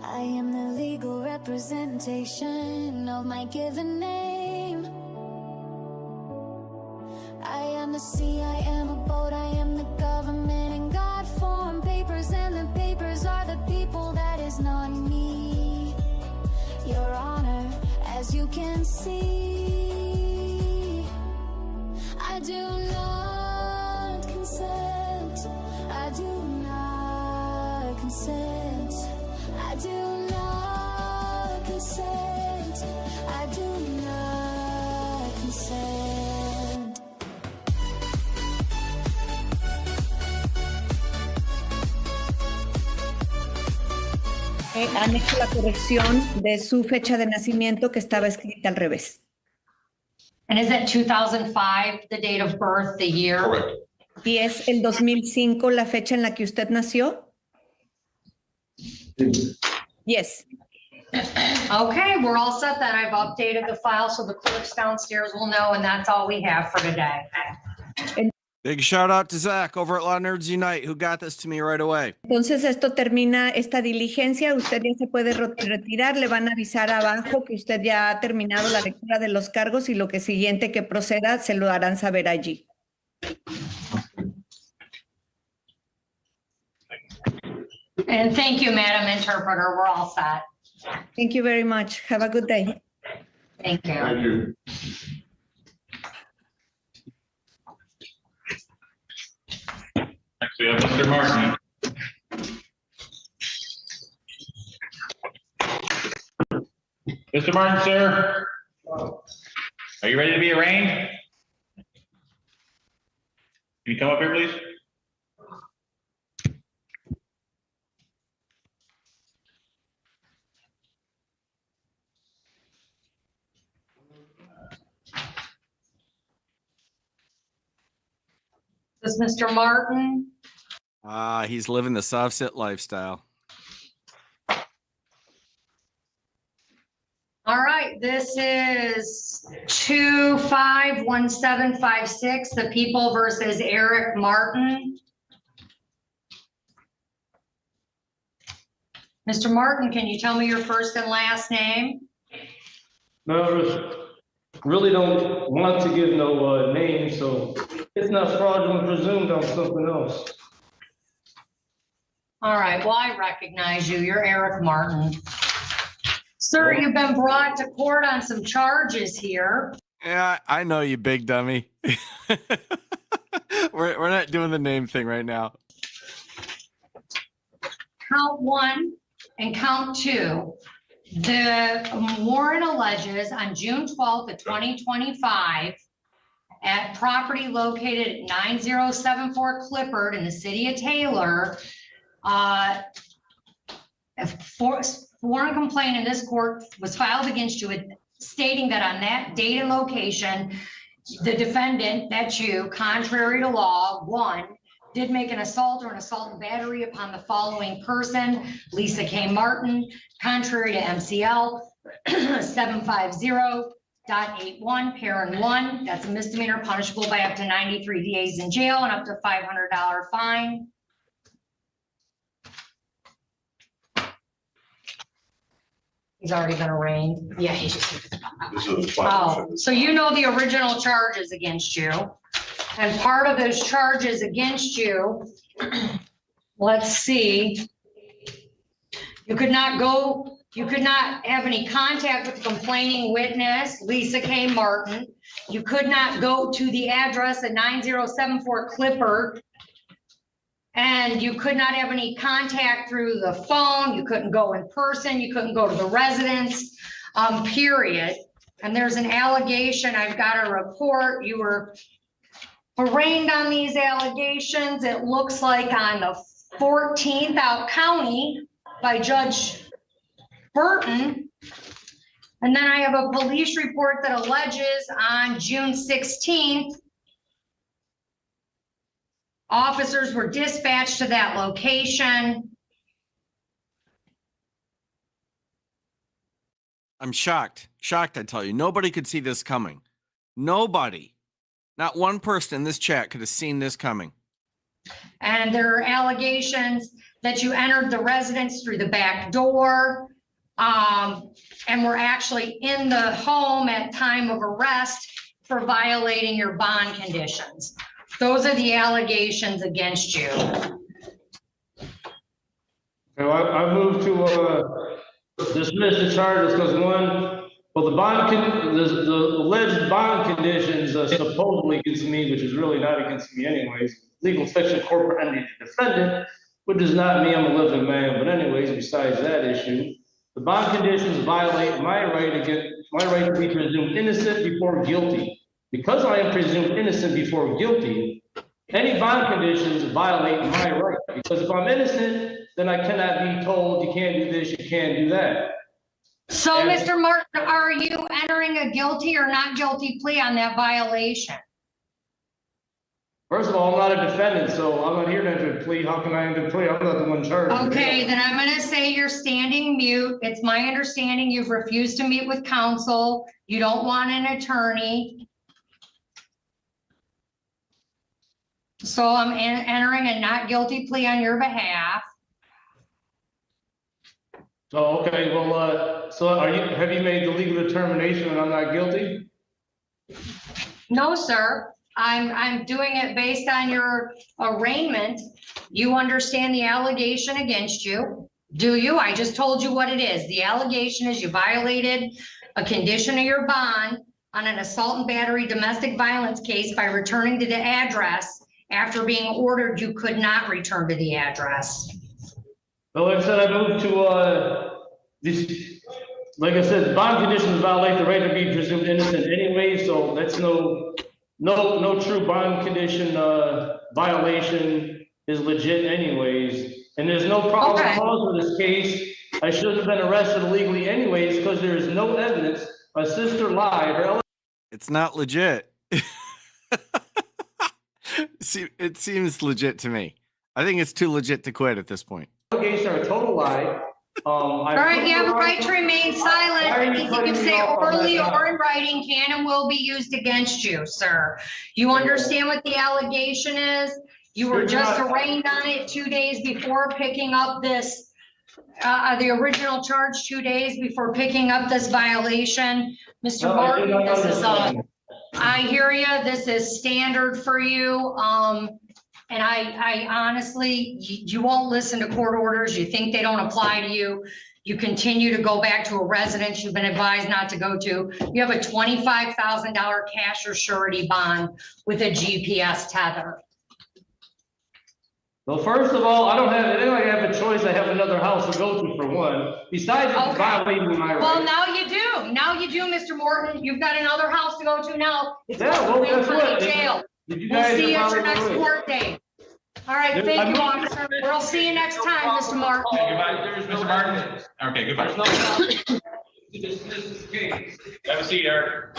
I am the legal representation of my given name. I am the sea, I am a boat, I am the government in God form papers, and the papers are the people, that is not me. Your Honor, as you can see, I do not consent, I do not consent, I do not consent, I do not consent. Han hecho la corrección de su fecha de nacimiento que estaba escrita al revés. And is it 2005, the date of birth, the year? Correct. ¿Y es el 2005 la fecha en la que usted nació? Yes. Okay, we're all set then. I've updated the file so the clerks downstairs will know, and that's all we have for today. Big shout out to Zach over at Law Nerds Unite, who got this to me right away. Entonces esto termina esta diligencia, usted ya se puede retirar, le van a avisar abajo que usted ya ha terminado la lectura de los cargos y lo que siguiente que proceda se lo harán saber allí. And thank you, Madam Interpreter. We're all set. Thank you very much. Have a good day. Thank you. Thank you. Next, we have Mr. Martin. Mr. Martin, sir, are you ready to be arraigned? Can you come up here, please? This is Mr. Martin. He's living the soft sit lifestyle. All right, this is 251756, the people versus Eric Martin. Mr. Martin, can you tell me your first and last name? No, really don't want to give no name, so it's not fraudulent presumed on something else. All right, well, I recognize you. You're Eric Martin. Sir, you've been brought to court on some charges here. Yeah, I know you, big dummy. We're not doing the name thing right now. Count 1 and count 2. The warrant alleges on June 12th of 2025 at property located at 9074 Clippard in the city of Taylor, a foreign complaint in this court was filed against you stating that on that date and location, the defendant, that's you, contrary to law, 1, did make an assault or an assault and battery upon the following person, Lisa K. Martin, contrary to MCL 750.81, parent 1. That's a misdemeanor punishable by up to 93 days in jail and up to $500 fine. He's already been arraigned. Yeah, he just. This is fine. Oh, so you know the original charges against you. And part of those charges against you, let's see. You could not have any contact with the complaining witness, Lisa K. Martin. You could not go to the address at 9074 Clippard. And you could not have any contact through the phone. You couldn't go in person. You couldn't go to the residence, period. And there's an allegation. I've got a report. You were arraigned on these allegations. It looks like on the 14th out county by Judge Burton. And then I have a police report that alleges on June 16th, officers were dispatched to that location. I'm shocked. Shocked, I tell you. Nobody could see this coming. Nobody. Not one person in this chat could have seen this coming. And there are allegations that you entered the residence through the back door, and were actually in the home at time of arrest for violating your bond conditions. Those are the allegations against you. So I move to dismiss the charges because one, well, the alleged bond conditions supposedly against me, which is really not against me anyways, legal fiction, corporate entity defendant, which is not me, I'm a living man, but anyways, besides that issue, the bond conditions violate my right to be presumed innocent before guilty. Because I am presumed innocent before guilty, any bond conditions violate my right. Because if I'm innocent, then I cannot be told you can't do this, you can't do that. So, And- Mr. Martin, are you entering a guilty or not guilty plea on that violation? First of all, I'm not a defendant, so I'm not here to enter a plea. How can I enter a plea? I'm not the one charged. Okay, then I'm gonna say you're standing mute. It's my understanding you've refused to meet with counsel. You don't want an attorney. So I'm entering a not guilty plea on your behalf. So, okay, well, so have you made the legal determination that I'm not guilty? No, sir. I'm doing it based on your arraignment. You understand the allegation against you, do you? I just told you what it is. The allegation is you violated a condition of your bond on an assault and battery domestic violence case by returning to the address after being ordered you could not return to the address. Well, like I said, I moved to, this, like I said, bond conditions violate the right to be presumed innocent anyway, so that's no true bond condition, violation is legit anyways. And there's no problem Okay. cause with this case. I shouldn't have been arrested illegally anyways, because there is no evidence. My sister lied, her It's not legit. See, it seems legit to me. I think it's too legit to quit at this point. allegations are a total lie. All right, you have a right to remain silent. Why are you Anything you putting me say off on that orally now? or in writing can and will be used against you, sir. You understand what the allegation is? You were You're just not- arraigned on it 2 days before picking up this, the original charge 2 days before picking up this violation. Mr. No, I do Martin, not this is, understand. I hear you. This is standard for you. And I honestly, you won't listen to court orders. You think they don't apply to you. You continue to go back to a residence you've been advised not to go to. You have a $25,000 cash or surety bond with a GPS tether. Well, first of all, I don't have a choice. I have another house to go to for one. Besides it's Okay. violating my Well, rights. now you do. Now you do, Mr. Morton. You've got another house to go to now. It's Yeah, well, Wayne guess what? County Jail. Did you We'll guys see you at your violate my next rights? court date. All right, There- thank you, I'm- officer. We'll see you next time, Mr. Martin. Goodbye, Mr. Martin. Okay, goodbye. Have a seat, Eric.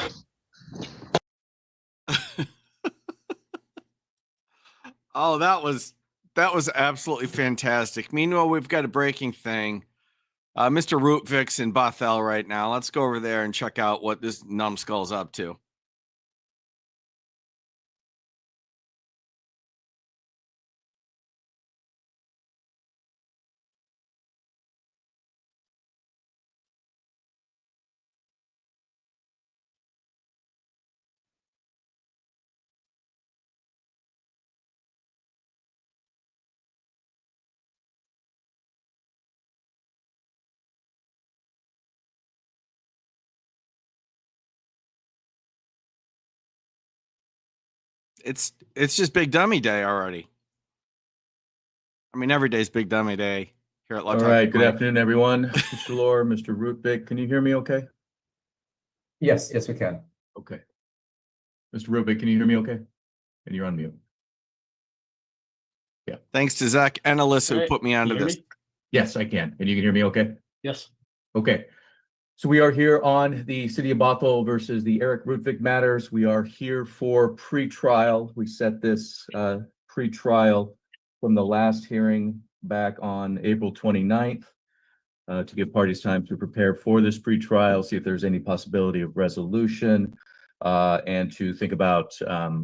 Oh, that was absolutely fantastic. Meanwhile, we've got a breaking thing. Mr. Rootvix in Bothell right now. Let's go over there and check out what this numbskull's up to. It's just Big Dummy Day already. I mean, every day's Big Dummy Day here at All Laptop. right, good afternoon, everyone. Mr. Lore, Mr. Rootbeck, can you hear me okay? Yes, we can. Okay. Mr. Rootbeck, can you hear me okay? And you're on mute. Thanks to Zach and Alyssa who Alright, put me onto you hear this. me? Yes, I can. And you can hear me okay? Yes. Okay. So we are here on the City of Bothell versus the Eric Rootbeck matters. We are here for pre-trial. We set this pre-trial from the last hearing back on April 29th to give parties time to prepare for this pre-trial, see if there's any possibility of resolution, and to think about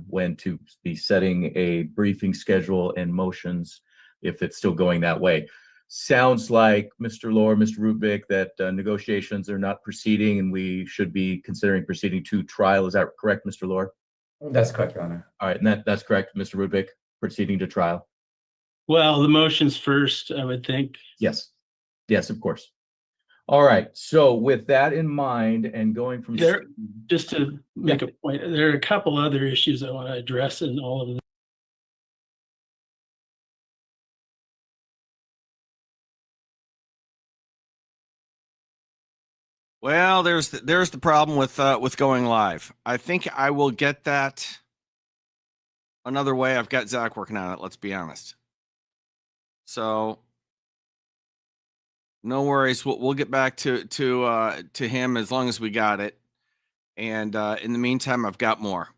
when to be setting a briefing schedule and motions if it's still going that way. Sounds like, Mr. Lohr, Mr. Rubik, that negotiations are not proceeding and we should be considering proceeding to trial. Is that correct, Mr. Lohr? That's correct, Your Honor. All right, and that's correct, Mr. Rubik, proceeding to trial. Well, the motion's first, I would think. Yes, yes, of course. All right, so with that in mind and going from There, just to make a point, there are a couple other issues I want to address in all of this. Well, there's the problem with going live. I think I will get that another way. I've got Zach working on it. Let's be honest. So no worries. We'll get back to him as long as we got it. And in the meantime, I've got more.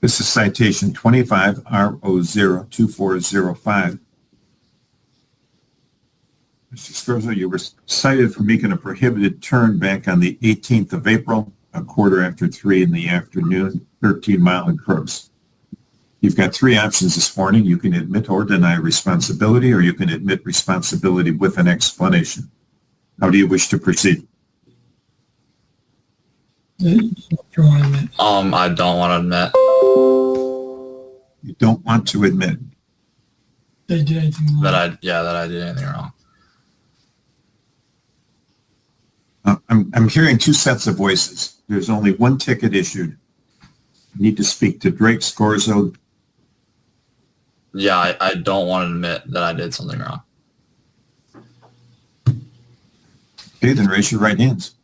This is citation 25 R02405. Mr. Scorzo, you were cited for making a prohibited turn back on the 18th of April, a quarter after 3 in the afternoon, 13 Mile and Crooks. You've got three options this morning. You can admit or deny responsibility, or you can admit responsibility with an explanation. How do you wish to proceed? I don't want to admit. You don't want to admit. They did anything wrong. That I did anything wrong. I'm hearing two sets of voices. There's only one ticket issued. You need to speak to Drake Scorzo. Yeah, I don't want to admit that I did something wrong. Okay, then raise your right hands.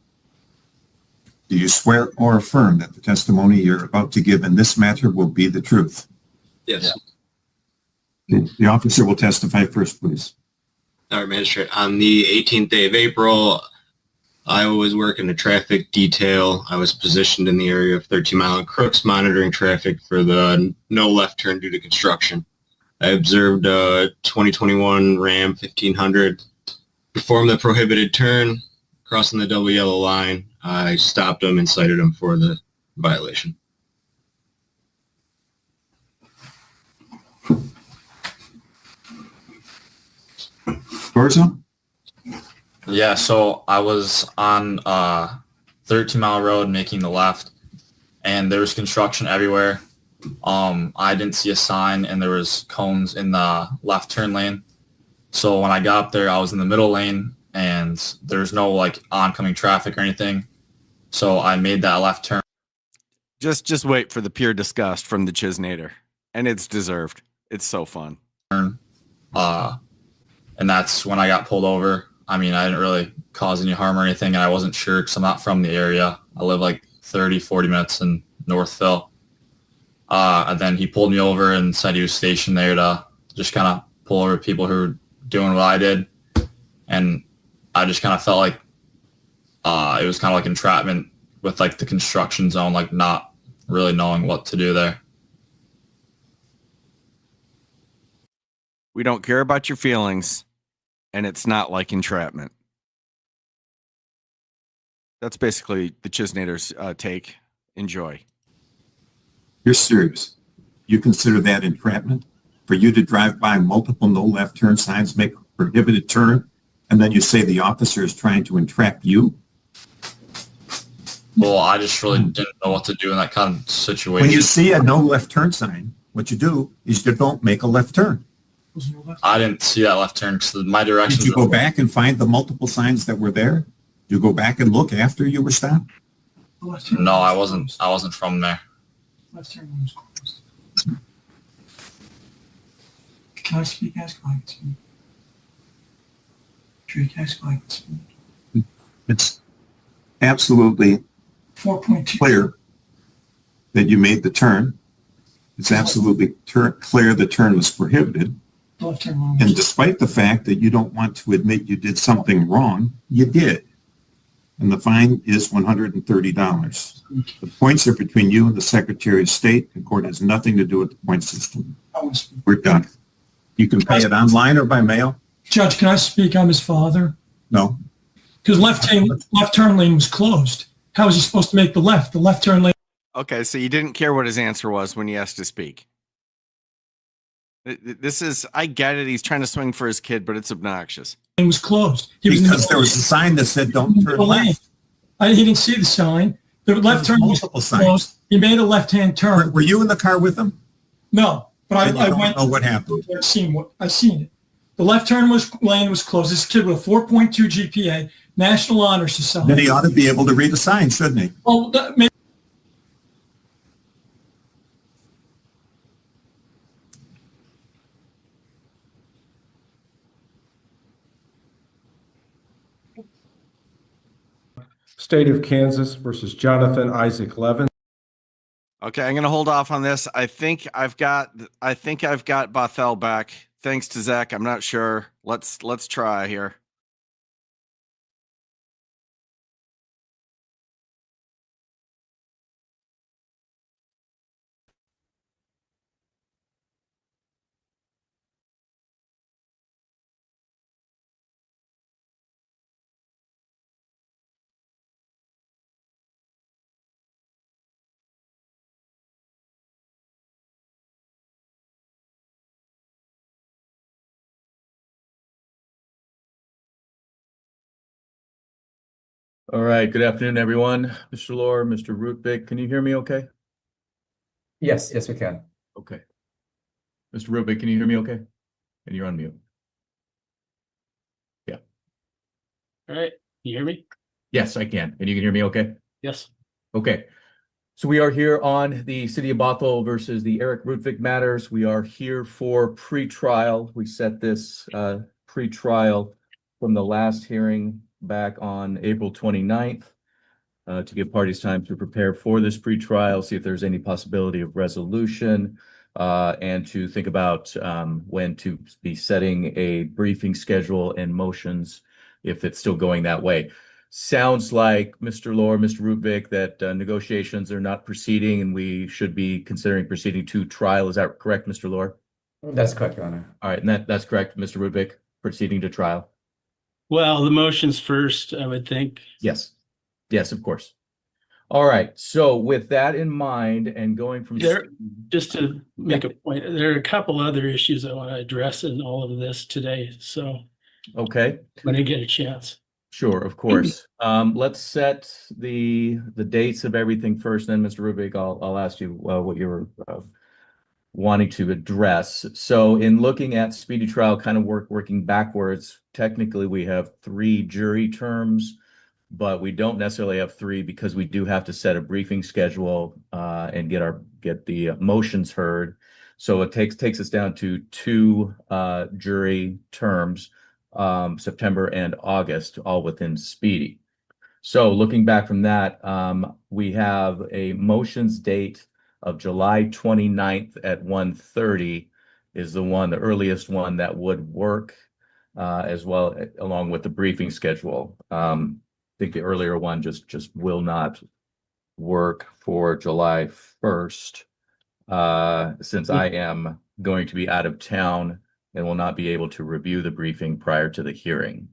Do you swear or affirm that the testimony you're about to give in this matter will be the truth? Yes. Okay, the officer will testify first, please. All right, Magistrate. On the 18th day of April, I was working a traffic detail. I was positioned in the area of 13 Mile and Crooks, monitoring traffic for the no left turn due to construction. I observed a 2021 Ram 1500 perform the prohibited turn, crossing the double yellow line. I stopped him and cited him for the violation. Scorzo? Yeah, so I was on 13 Mile Road making the left, and there was construction everywhere. I didn't see a sign, and there was cones in the left turn lane. So when I got up there, I was in the middle lane, and there's no like oncoming traffic or anything. So I made that left turn. Just wait for the pure disgust from the Chisnator, and it's deserved. It's so fun. And that's when I got pulled over. I mean, I didn't really cause any harm or anything, and I wasn't sure because I'm not from the area. I live like 30, 40 minutes in Northville. And then he pulled me over and said he was stationed there to just kind of pull over people who were doing what I did. And I just kind of felt like it was kind of like entrapment with like the construction zone, like not really knowing what to do there. We don't care about your feelings, and it's not like entrapment. That's basically the Chisnator's take. Enjoy. You're serious. You consider that entrapment? For you to drive by multiple no left turn signs, make a prohibited turn, and then you say the officer is trying to entrap you? Well, I just really didn't know what to do in that kind of situation. When you see a no left turn sign, what you do is you don't make a left turn. I didn't see that left turn because my direction. Did you go back and find the multiple signs that were there? Did you go back and look after you were stopped? No, I wasn't from there. Left turn lane was closed. Can I speak? Ask if I can speak. Drake, ask if I can speak. It's absolutely 4.2. clear that you made the turn. It's absolutely clear the turn was prohibited. Left turn lane And was despite the fact that you don't want to admit you did something wrong, you did. and the fine is $130. The points are between you and the Secretary of State. The court has nothing to do with the point system. I want to speak. We're done. You can pay it online or by mail? Judge, can I speak? I'm his father. No. Because left turn lane was closed. How was he supposed to make the left? The left turn lane Okay, so you didn't care what his answer was when he asked to speak. This is, I get it. He's trying to swing for his kid, but it's obnoxious. was closed. He was in Because the there was a sign that said don't turn lane. left. He didn't see the sign. The left turn was Multiple signs. closed. He made a left-hand turn. Were you in the car with him? No, but Then you I don't went. know what happened. I seen it. The left turn lane was closed. This kid with a 4.2 GPA, National Honor Society. Then he ought to be able to read the sign, shouldn't he? Well, maybe. State of Kansas versus Jonathan Isaac Levin. Okay, I'm gonna hold off on this. I think I've got Bothell back. Thanks to Zach. I'm not sure. Let's try here. All right, good afternoon, everyone. Mr. Lohr, Mr. Rutvik, can you hear me okay? Yes, yes, we can. Okay. Mr. Rutvik, can you hear me okay? And you're on mute. All right. Can you hear me? Yes, I can. And you can hear me okay? Yes. Okay. So we are here on the City of Bothell versus the Eric Rutvik matters. We are here for pre-trial. We set this pre-trial from the last hearing back on April 29th to give parties time to prepare for this pre-trial, see if there's any possibility of resolution, and to think about when to be setting a briefing schedule and motions if it's still going that way. Sounds like, Mr. Lohr, Mr. Rutvik, that negotiations are not proceeding and we should be considering proceeding to trial. Is that correct, Mr. Lohr? That's correct, Your Honor. All right, and that's correct, Mr. Rutvik, proceeding to trial. Well, the motion's first, I would think. Yes. Yes, of course. All right. So with that in mind and going from Just to make a point, there are a couple other issues I want to address in all of this today. So okay. when I get a chance. Sure, of course. Let's set the dates of everything first. Then, Mr. Rutvik, I'll ask you what you were wanting to address. So, in looking at speedy trial, kind of working backwards. Technically, we have 3 jury terms, but we don't necessarily have 3 because we do have to set a briefing schedule and get the motions heard. So it takes us down to 2 jury terms. September and August, all within speedy. So looking back from that, we have a motions date of July 29th at 1:30 is the earliest one that would work as well, along with the briefing schedule. I think the earlier one just will not work for July 1st, since I am going to be out of town and will not be able to review the briefing prior to the hearing.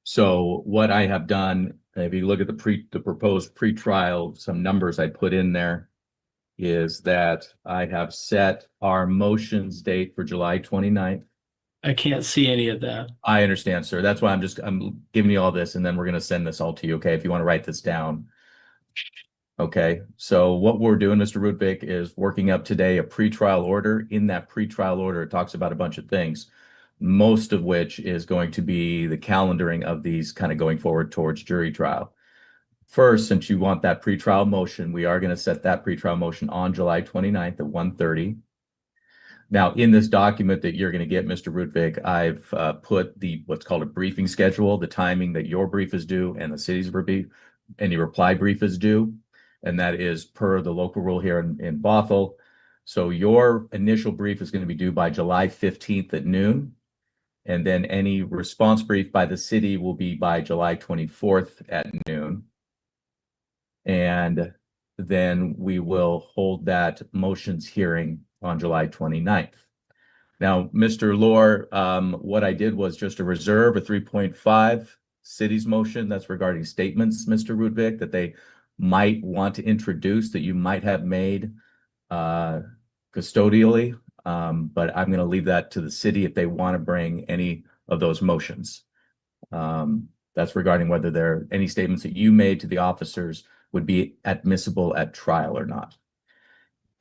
So what I have done, if you look at the proposed pre-trial, some numbers I put in there, is that I have set our motions date for July 29th. I can't see any of that. I understand, sir. That's why I'm giving you all this, and then we're going to send this all to you, okay? If you want to write this down. Okay, so what we're doing, Mr. Rutvik, is working up today a pretrial order. In that pretrial order, it talks about a bunch of things, most of which is going to be the calendaring of these kind of going forward towards jury trial. First, since you want that pretrial motion, we are going to set that pretrial motion on July 29th at 1:30. Now, in this document that you're going to get, Mr. Rutvik, I've put what's called a briefing schedule, the timing that your brief is due and the city's brief, any reply brief is due. And that is per the local rule here in Bothell. So your initial brief is going to be due by July 15th at noon. And then any response brief by the city will be by July 24th at noon. And then we will hold that motions hearing on July 29th. Now, Mr. Lohr, what I did was just a reserve, a 3.5 city's motion that's regarding statements, Mr. Rudvik, that they might want to introduce that you might have made custodially. But I'm going to leave that to the city if they want to bring any of those motions. That's regarding whether there are any statements that you made to the officers would be admissible at trial or not.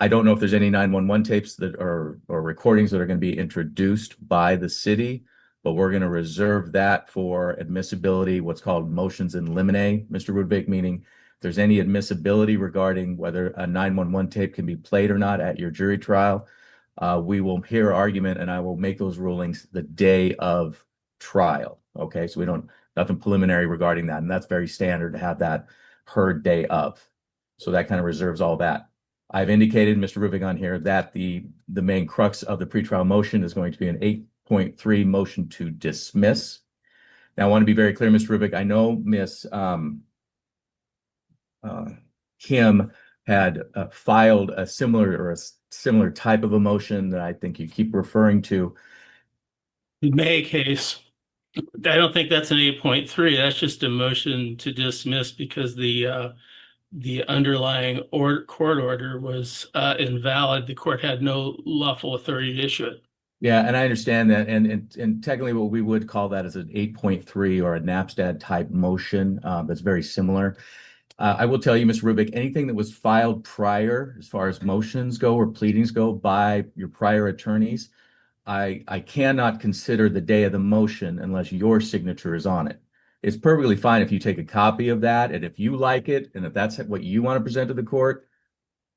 I don't know if there's any 911 tapes that are or recordings that are going to be introduced by the city, but we're going to reserve that for admissibility, what's called motions in limine, Mr. Rudvik, meaning if there's any admissibility regarding whether a 911 tape can be played or not at your jury trial, we will hear argument and I will make those rulings the day of trial. Okay, so we don't, nothing preliminary regarding that. And that's very standard to have that heard day of. So that kind of reserves all that. I've indicated, Mr. Rudvik, on here that the main crux of the pretrial motion is going to be an 8.3 motion to dismiss. Now, I want to be very clear, Mr. Rudvik. I know Ms. Kim had filed a similar type of a motion that I think you keep referring to. The May case, I don't think that's an 8.3. That's just a motion to dismiss because the underlying court order was invalid. The court had no lawful authority to issue it. Yeah, and I understand that. And technically what we would call that is an 8.3 or a NAPSTAD type motion that's very similar. I will tell you, Mr. Rudvik, anything that was filed prior, as far as motions go or pleadings go by your prior attorneys, I cannot consider the day of the motion unless your signature is on it. It's perfectly fine if you take a copy of that, and if you like it, and if that's what you want to present to the court,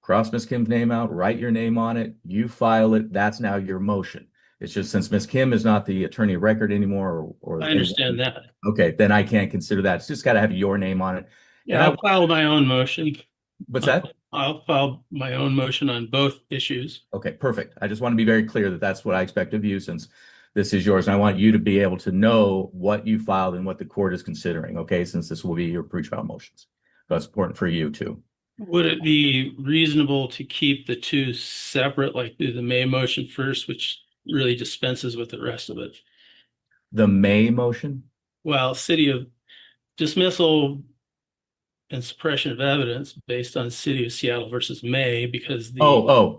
cross Ms. Kim's name out, write your name on it, you file it, that's now your motion. It's just since Ms. Kim is not the attorney of record anymore, or I understand that. Okay, then I can't consider that. It's just got to have your name on it. Yeah, I'll file my own motion. What's that? I'll file my own motion on both issues. Okay, perfect. I just want to be very clear that that's what I expect of you since this is yours. And I want you to be able to know what you filed and what the court is considering, okay, since this will be your pretrial motions. That's important for you too. Would it be reasonable to keep the two separate, like do the May motion first, which really dispenses with the rest of it? The May motion? Well, city of dismissal and suppression of evidence based on City of Seattle versus May, because the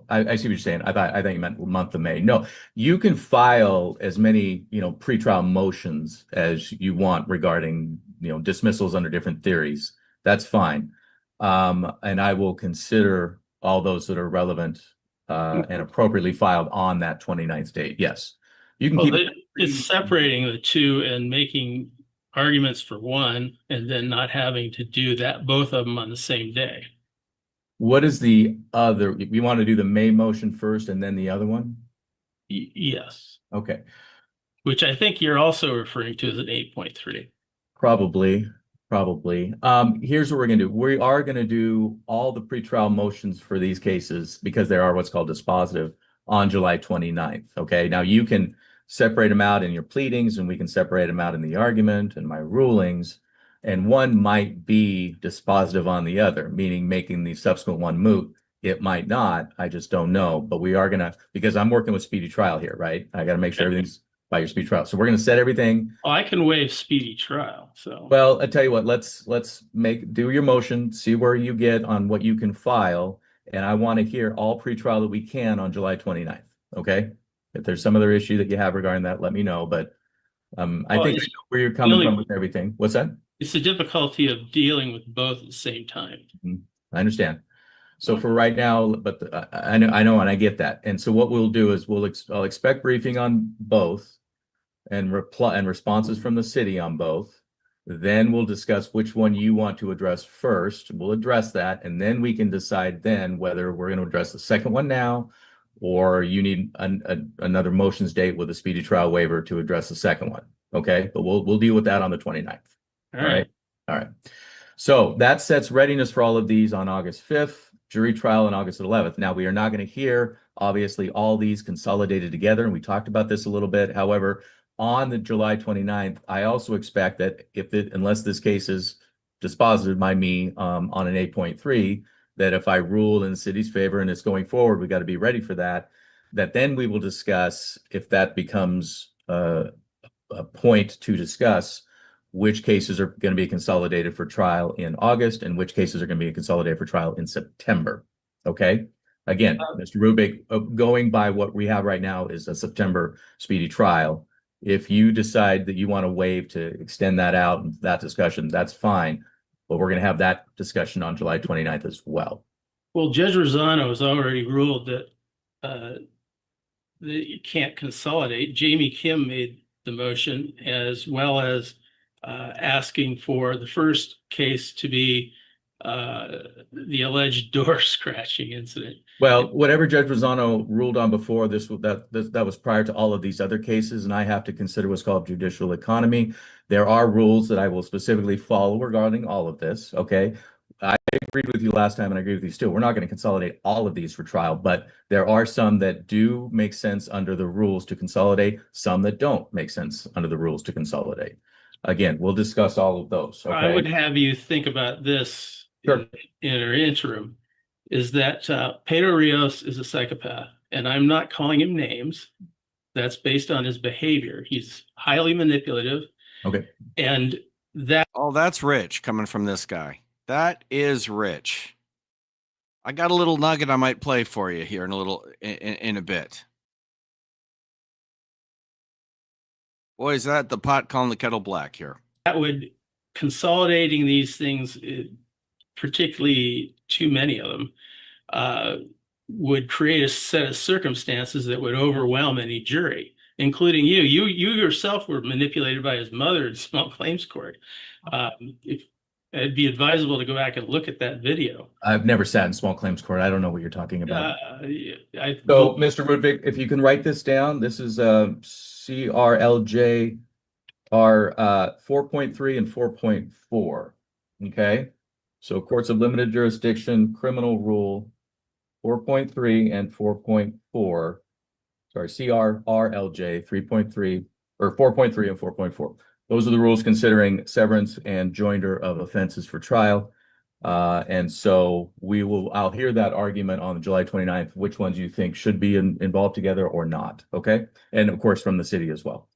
I see what you're saying. I thought you meant month of May. No, you can file as many, pretrial motions as you want regarding, dismissals under different theories. That's fine. And I will consider all those that are relevant and appropriately filed on that 29th date. Yes. You can keep it's separating the two and making arguments for one and then not having to do that, both of them on the same day. What is the other? You want to do the May motion first and then the other one? Yes. Okay. Which I think you're also referring to as an 8.3. Probably. Here's what we're going to do. We are going to do all the pretrial motions for these cases because they are what's called dispositive on July 29th. Okay. Now you can separate them out in your pleadings and we can separate them out in the argument and my rulings. And one might be dispositive on the other, meaning making the subsequent one moot. It might not. I just don't know. But we are going to, because I'm working with speedy trial here, right? I got to make sure everything's by your speedy trial. So we're going to set everything. Oh, I can waive speedy trial. So, well, I tell you what, let's do your motion, see where you get on what you can file. And I want to hear all pretrial that we can on July 29th. Okay. If there's some other issue that you have regarding that, let me know. But I think I know where you're coming from with everything. What's that? It's the difficulty of dealing with both at the same time. I understand. So for right now, but I know, and I get that. And so what we'll do is I'll expect briefing on both and responses from the city on both. Then we'll discuss which one you want to address first. We'll address that, and then we can decide then whether we're going to address the second one now, or you need another motions date with a speedy trial waiver to address the second one. Okay, but we'll deal with that on the 29th. All right. So that sets readiness for all of these on August 5th, jury trial on August 11th. Now we are not going to hear obviously all these consolidated together, and we talked about this a little bit. However, on the July 29th, I also expect that unless this case is disposited by me on an 8.3, that if I rule in the city's favor and it's going forward, we got to be ready for that. That then we will discuss, if that becomes a point to discuss, which cases are going to be consolidated for trial in August and which cases are going to be consolidated for trial in September. Okay. Again, Mr. Rubik, going by what we have right now is a September speedy trial. If you decide that you want to waive to extend that out and that discussion, that's fine. But we're going to have that discussion on July 29th as well. Well, Judge Rosano has already ruled that that you can't consolidate. Jamie Kim made the motion, as well as asking for the first case to be the alleged door scratching incident. Well, whatever Judge Rosano ruled on before this, that was prior to all of these other cases, and I have to consider what's called judicial economy. There are rules that I will specifically follow regarding all of this. Okay, I agreed with you last time, and I agree with you still. We're not going to consolidate all of these for trial, but there are some that do make sense under the rules to consolidate, some that don't make sense under the rules to consolidate. Again, we'll discuss all of those. Okay? I would have you think about this Sure. in our interim, is that Pedro Rios is a psychopath, and I'm not calling him names. That's based on his behavior. He's highly manipulative. Okay. And that. Oh, that's rich coming from this guy. That is rich. I got a little nugget I might play for you here in a bit. Boy, is that the pot calling the kettle black here. That would, consolidating these things, particularly too many of them, would create a set of circumstances that would overwhelm any jury, including you. You yourself were manipulated by his mother in small claims court. If it'd be advisable to go back and look at that video. I've never sat in small claims court. I don't know what you're talking about. So, Mr. Rudvik, if you can write this down, this is CRLJ are 4.3 and 4.4. Okay. So courts of limited jurisdiction, criminal rule 4.3 and 4.4. Sorry, CRRLJ 3.3 or 4.3 and 4.4. Those are the rules considering severance and joinder of offenses for trial. And so I'll hear that argument on July 29th, which ones you think should be involved together or not. Okay. And of course, from the city as well.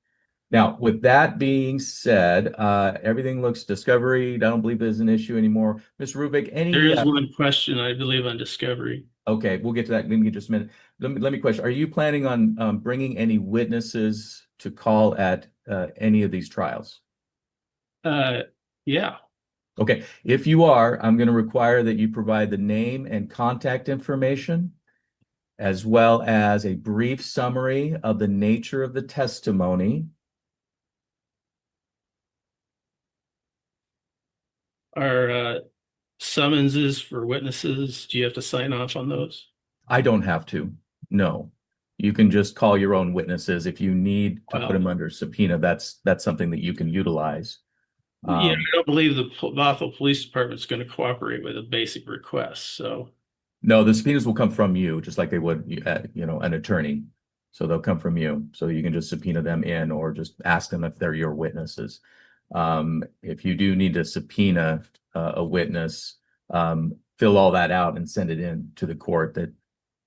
Now, with that being said, everything looks discovery. I don't believe there's an issue anymore. Mr. Rubik, there is one question, I believe, on discovery. Okay, we'll get to that in just a minute. Let me question, are you planning on bringing any witnesses to call at any of these trials? Yeah. Okay, if you are, I'm going to require that you provide the name and contact information, as well as a brief summary of the nature of the testimony. Are summonses for witnesses, do you have to sign off on those? I don't have to, no. You can just call your own witnesses. If you need to put them under subpoena, that's something that you can utilize. Yeah, I don't believe the Bothell Police Department is going to cooperate with a basic request, so. No, the subpoenas will come from you, just like they would, an attorney. So they'll come from you. So you can just subpoena them in or just ask them if they're your witnesses. If you do need to subpoena a witness, fill all that out and send it in to the court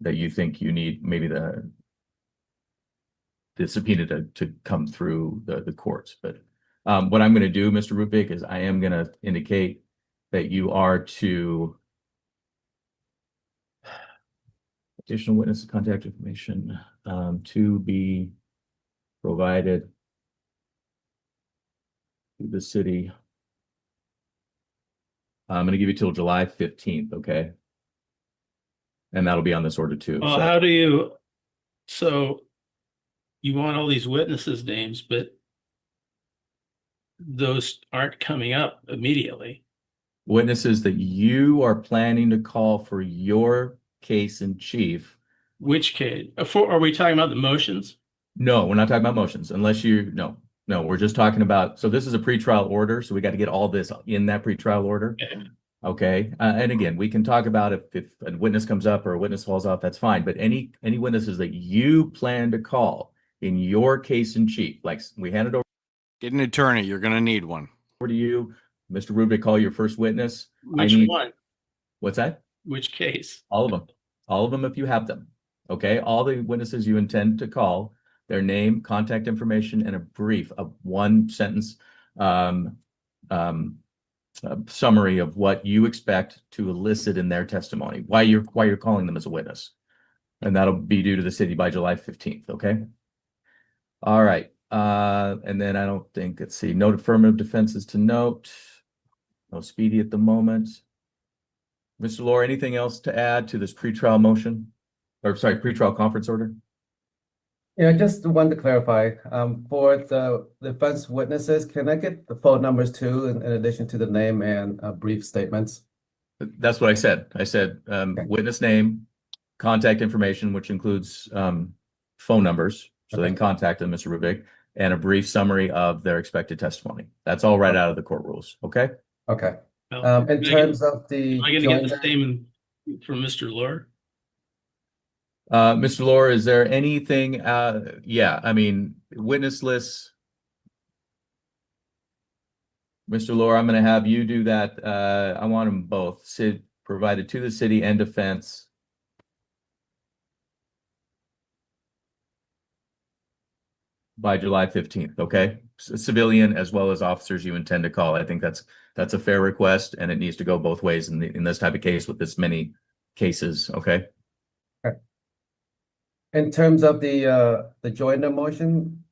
that you think you need maybe the subpoena to come through the courts. But what I'm going to do, Mr. Rubik, is I am going to indicate that you are to additional witness contact information to be provided to the city. I'm going to give you till July 15th, okay? And that'll be on this order too. Well, how do you, so you want all these witnesses' names, but those aren't coming up immediately. Witnesses that you are planning to call for your case in chief. Which case? Are we talking about the motions? No, we're not talking about motions unless no, we're just talking about, so this is a pretrial order. So we got to get all this in that pretrial order. Okay. And again, we can talk about if a witness comes up or a witness falls off, that's fine. But any witnesses that you plan to call in your case in chief, like we handed over Get an attorney. You're going to need one. to you, Mr. Rubik, call your first witness. Which one? What's that? Which case? All of them if you have them. Okay, all the witnesses you intend to call, their name, contact information, and a brief, a one sentence summary of what you expect to elicit in their testimony, why you're calling them as a witness. And that'll be due to the city by July 15th, okay? All right, and then I don't think, let's see, no affirmative defenses to note, no speedy at the moment. Mr. Lohr, anything else to add to this pretrial motion? Or sorry, pretrial conference order? Yeah, just wanted to clarify, for the defense witnesses, can I get the phone numbers too, in addition to the name and brief statements? That's what I said. I said witness name, contact information, which includes phone numbers, so they can contact them, Mr. Rubik, and a brief summary of their expected testimony. That's all right out of the court rules, okay? Okay. Well, In terms of the am I going to get the statement from Mr. Lohr? Mr. Lohr, is there anything, yeah, I mean, witness lists. Mr. Lohr, I'm going to have you do that. I want them both provided to the city and defense. By July 15th, okay? Civilian as well as officers you intend to call. I think that's a fair request, and it needs to go both ways in this type of case with this many cases, okay? In terms of the joinder motion,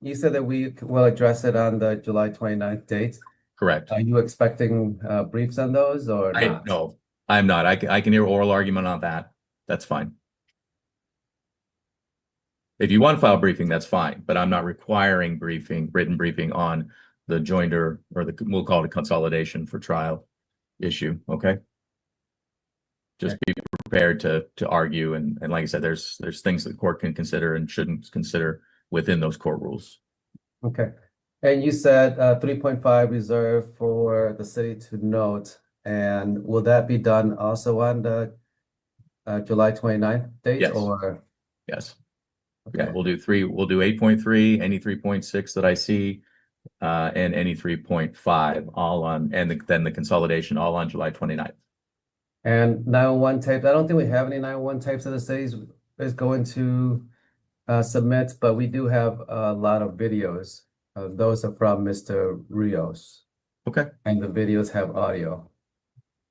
you said that we will address it on the July 29th date. Correct. Are you expecting briefs on those or not? No, I'm not. I can hear oral argument on that. That's fine. If you want to file briefing, that's fine, but I'm not requiring written briefing on the joinder or we'll call it a consolidation for trial issue, okay? Just be prepared to argue, and like I said, there's things that the court can consider and shouldn't consider within those court rules. Okay. And you said 3.5 reserved for the city to note, and will that be done also on the July 29th date? Yes. Or Yes. okay. Yeah, we'll do 8.3, any 3.6 that I see, and any 3.5 all on, and then the consolidation all on July 29th. And 911 tapes, I don't think we have any 911 tapes that the city is going to submit, but we do have a lot of videos. Those are from Mr. Rios. Okay. And the videos have audio.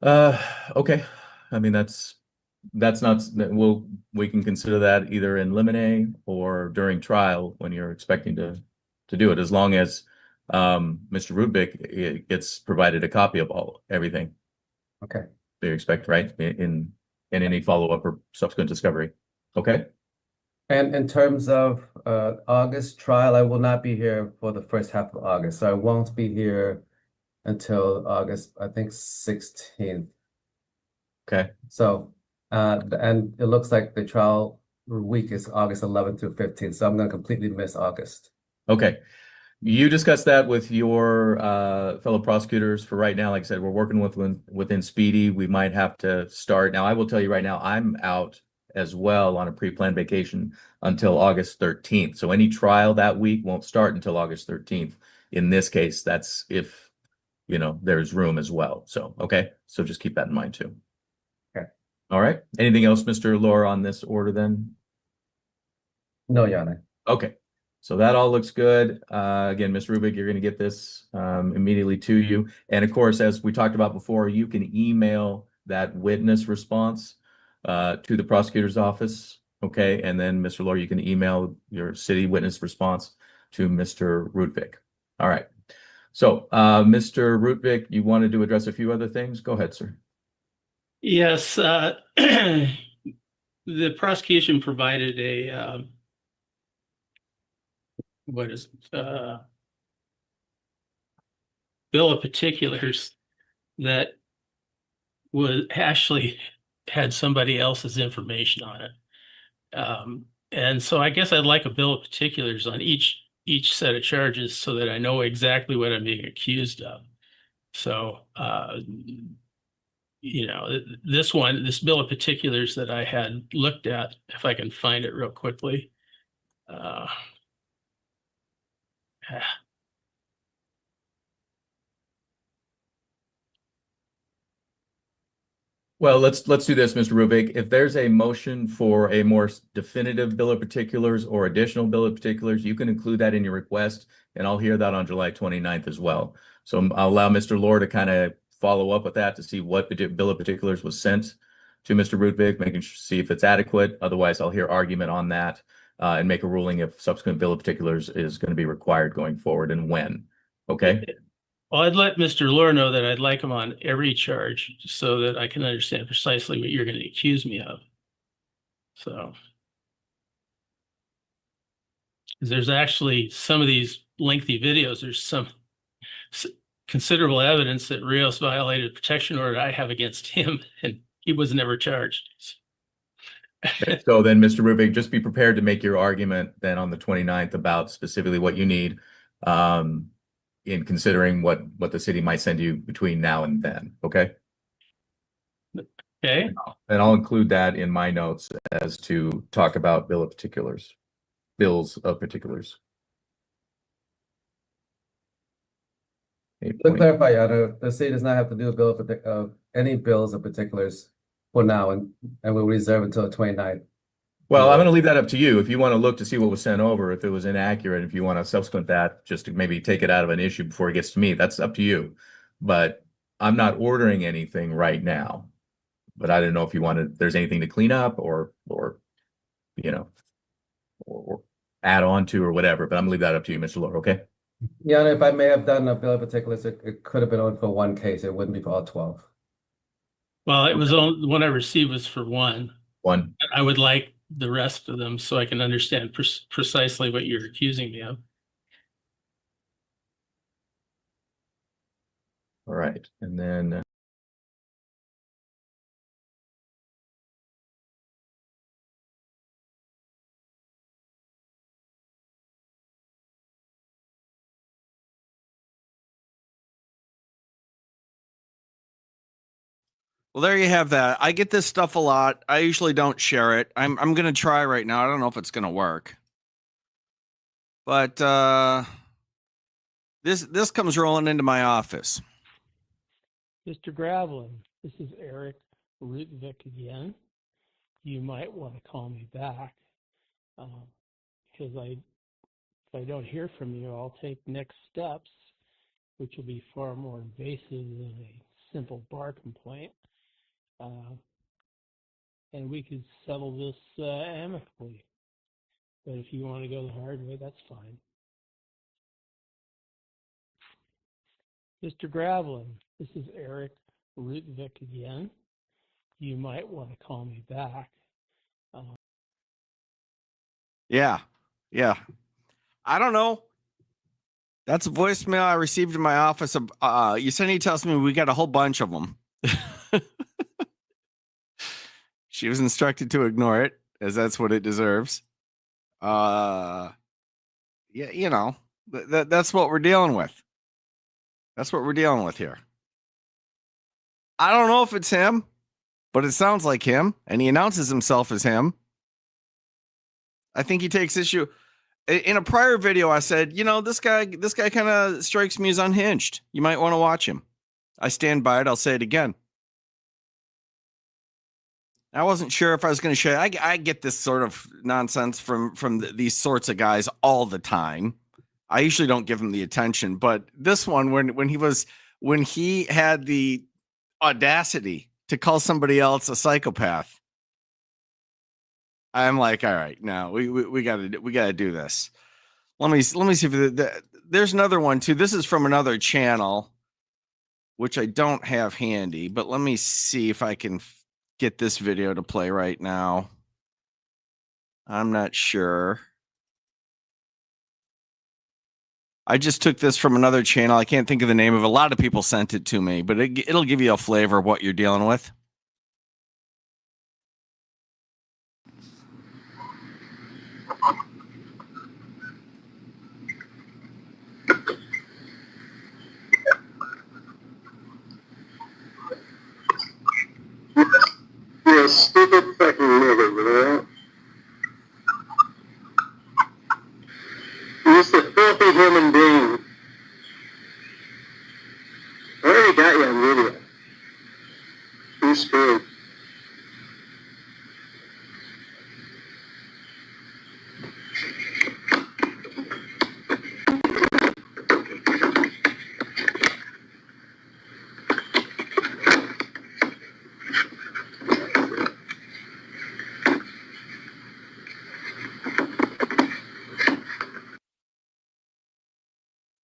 Okay. I mean, that's not, we can consider that either in limine or during trial when you're expecting to do it, as long as Mr. Rubik gets provided a copy of everything. Okay. They expect, right, in any follow-up or subsequent discovery. Okay. And in terms of August trial, I will not be here for the first half of August, so I won't be here until August, I think 16th. Okay. So, and it looks like the trial week is August 11th through 15th, so I'm going to completely miss August. Okay. You discussed that with your fellow prosecutors. For right now, like I said, we're working within Speedy. We might have to start. Now, I will tell you right now, I'm out as well on a pre-planned vacation until August 13th. So any trial that week won't start until August 13th. In this case, that's if, there's room as well. So, okay. So just keep that in mind too. Okay. All right. Anything else, Mr. Lohr, on this order then? No, Your Honor. Okay. So that all looks good. Again, Ms. Rubik, you're going to get this immediately to you. And of course, as we talked about before, you can email that witness response to the prosecutor's office. Okay. And then, Mr. Lohr, you can email your city witness response to Mr. Rudvik. All right. So, Mr. Rudvik, you wanted to address a few other things? Go ahead, sir. Yes. The prosecution provided a bill of particulars that was actually had somebody else's information on it. And so I guess I'd like a bill of particulars on each set of charges so that I know exactly what I'm being accused of. So, this bill of particulars that I had looked at, if I can find it real quickly, Uh, Well, let's do this, Mr. Rubik. If there's a motion for a more definitive bill of particulars or additional bill of particulars, you can include that in your request, and I'll hear that on July 29th as well. So I'll allow Mr. Lohr to kind of follow up with that to see what bill of particulars was sent to Mr. Rudvig, see if it's adequate. Otherwise, I'll hear argument on that and make a ruling if subsequent bill of particulars is going to be required going forward and when. Okay? Well, I'd let Mr. Lohr know that I'd like him on every charge so that I can understand precisely what you're going to accuse me of. So, 'cause there's actually some of these lengthy videos, there's some considerable evidence that Rios violated protection order I have against him, and he was never charged. So then, Mr. Rubik, just be prepared to make your argument then on the 29th about specifically what you need in considering what the city might send you between now and then, okay? Okay. And I'll include that in my notes as to talk about bills of particulars. To clarify, Your Honor, the city does not have to do a bill of any bills of particulars for now, and we'll reserve until the 29th. Well, I'm going to leave that up to you. If you want to look to see what was sent over, if it was inaccurate, if you want to subsequent that, just to maybe take it out of an issue before it gets to me, that's up to you. But I'm not ordering anything right now. But I don't know if you wanted, there's anything to clean up or you know, or add on to or whatever. But I'm gonna leave that up to you, Mr. Lohr, okay? Your Honor, if I may have done a bill of particulars, it could have been on for one case. It wouldn't be for all 12. Well, it was only the one I received was for one. One. I would like the rest of them so I can understand precisely what you're accusing me of. All right, and then Well, there you have that. I get this stuff a lot. I usually don't share it. I'm going to try right now. I don't know if it's going to work. But this comes rolling into my office. Mr. Gravelin, this is Eric Rutvik again. You might want to call me back because if I don't hear from you, I'll take next steps, which will be far more invasive than a simple bar complaint. And we could settle this amicably. But if you want to go the hard way, that's fine. Mr. Gravelin, this is Eric Rutvik again. You might want to call me back. Yeah. I don't know. That's a voicemail I received in my office. Yesenia tells me we got a whole bunch of them. She was instructed to ignore it, as that's what it deserves. Yeah, you know, that's what we're dealing with. That's what we're dealing with here. I don't know if it's him, but it sounds like him, and he announces himself as him. I think he takes issue. In a prior video, I said, you know, this guy kind of strikes me as unhinged. You might want to watch him. I stand by it. I'll say it again. I wasn't sure if I was going to share. I get this sort of nonsense from these sorts of guys all the time. I usually don't give him the attention, but this one, when he had the audacity to call somebody else a psychopath, I'm like, all right, now we gotta do this. Let me see if there's another one too. This is from another channel, which I don't have handy, but let me see if I can get this video to play right now. I'm not sure. I just took this from another channel. I can't think of the name of it. A lot of people sent it to me, but it'll give you a flavor of what you're dealing with. You're a stupid fucking nigger, man.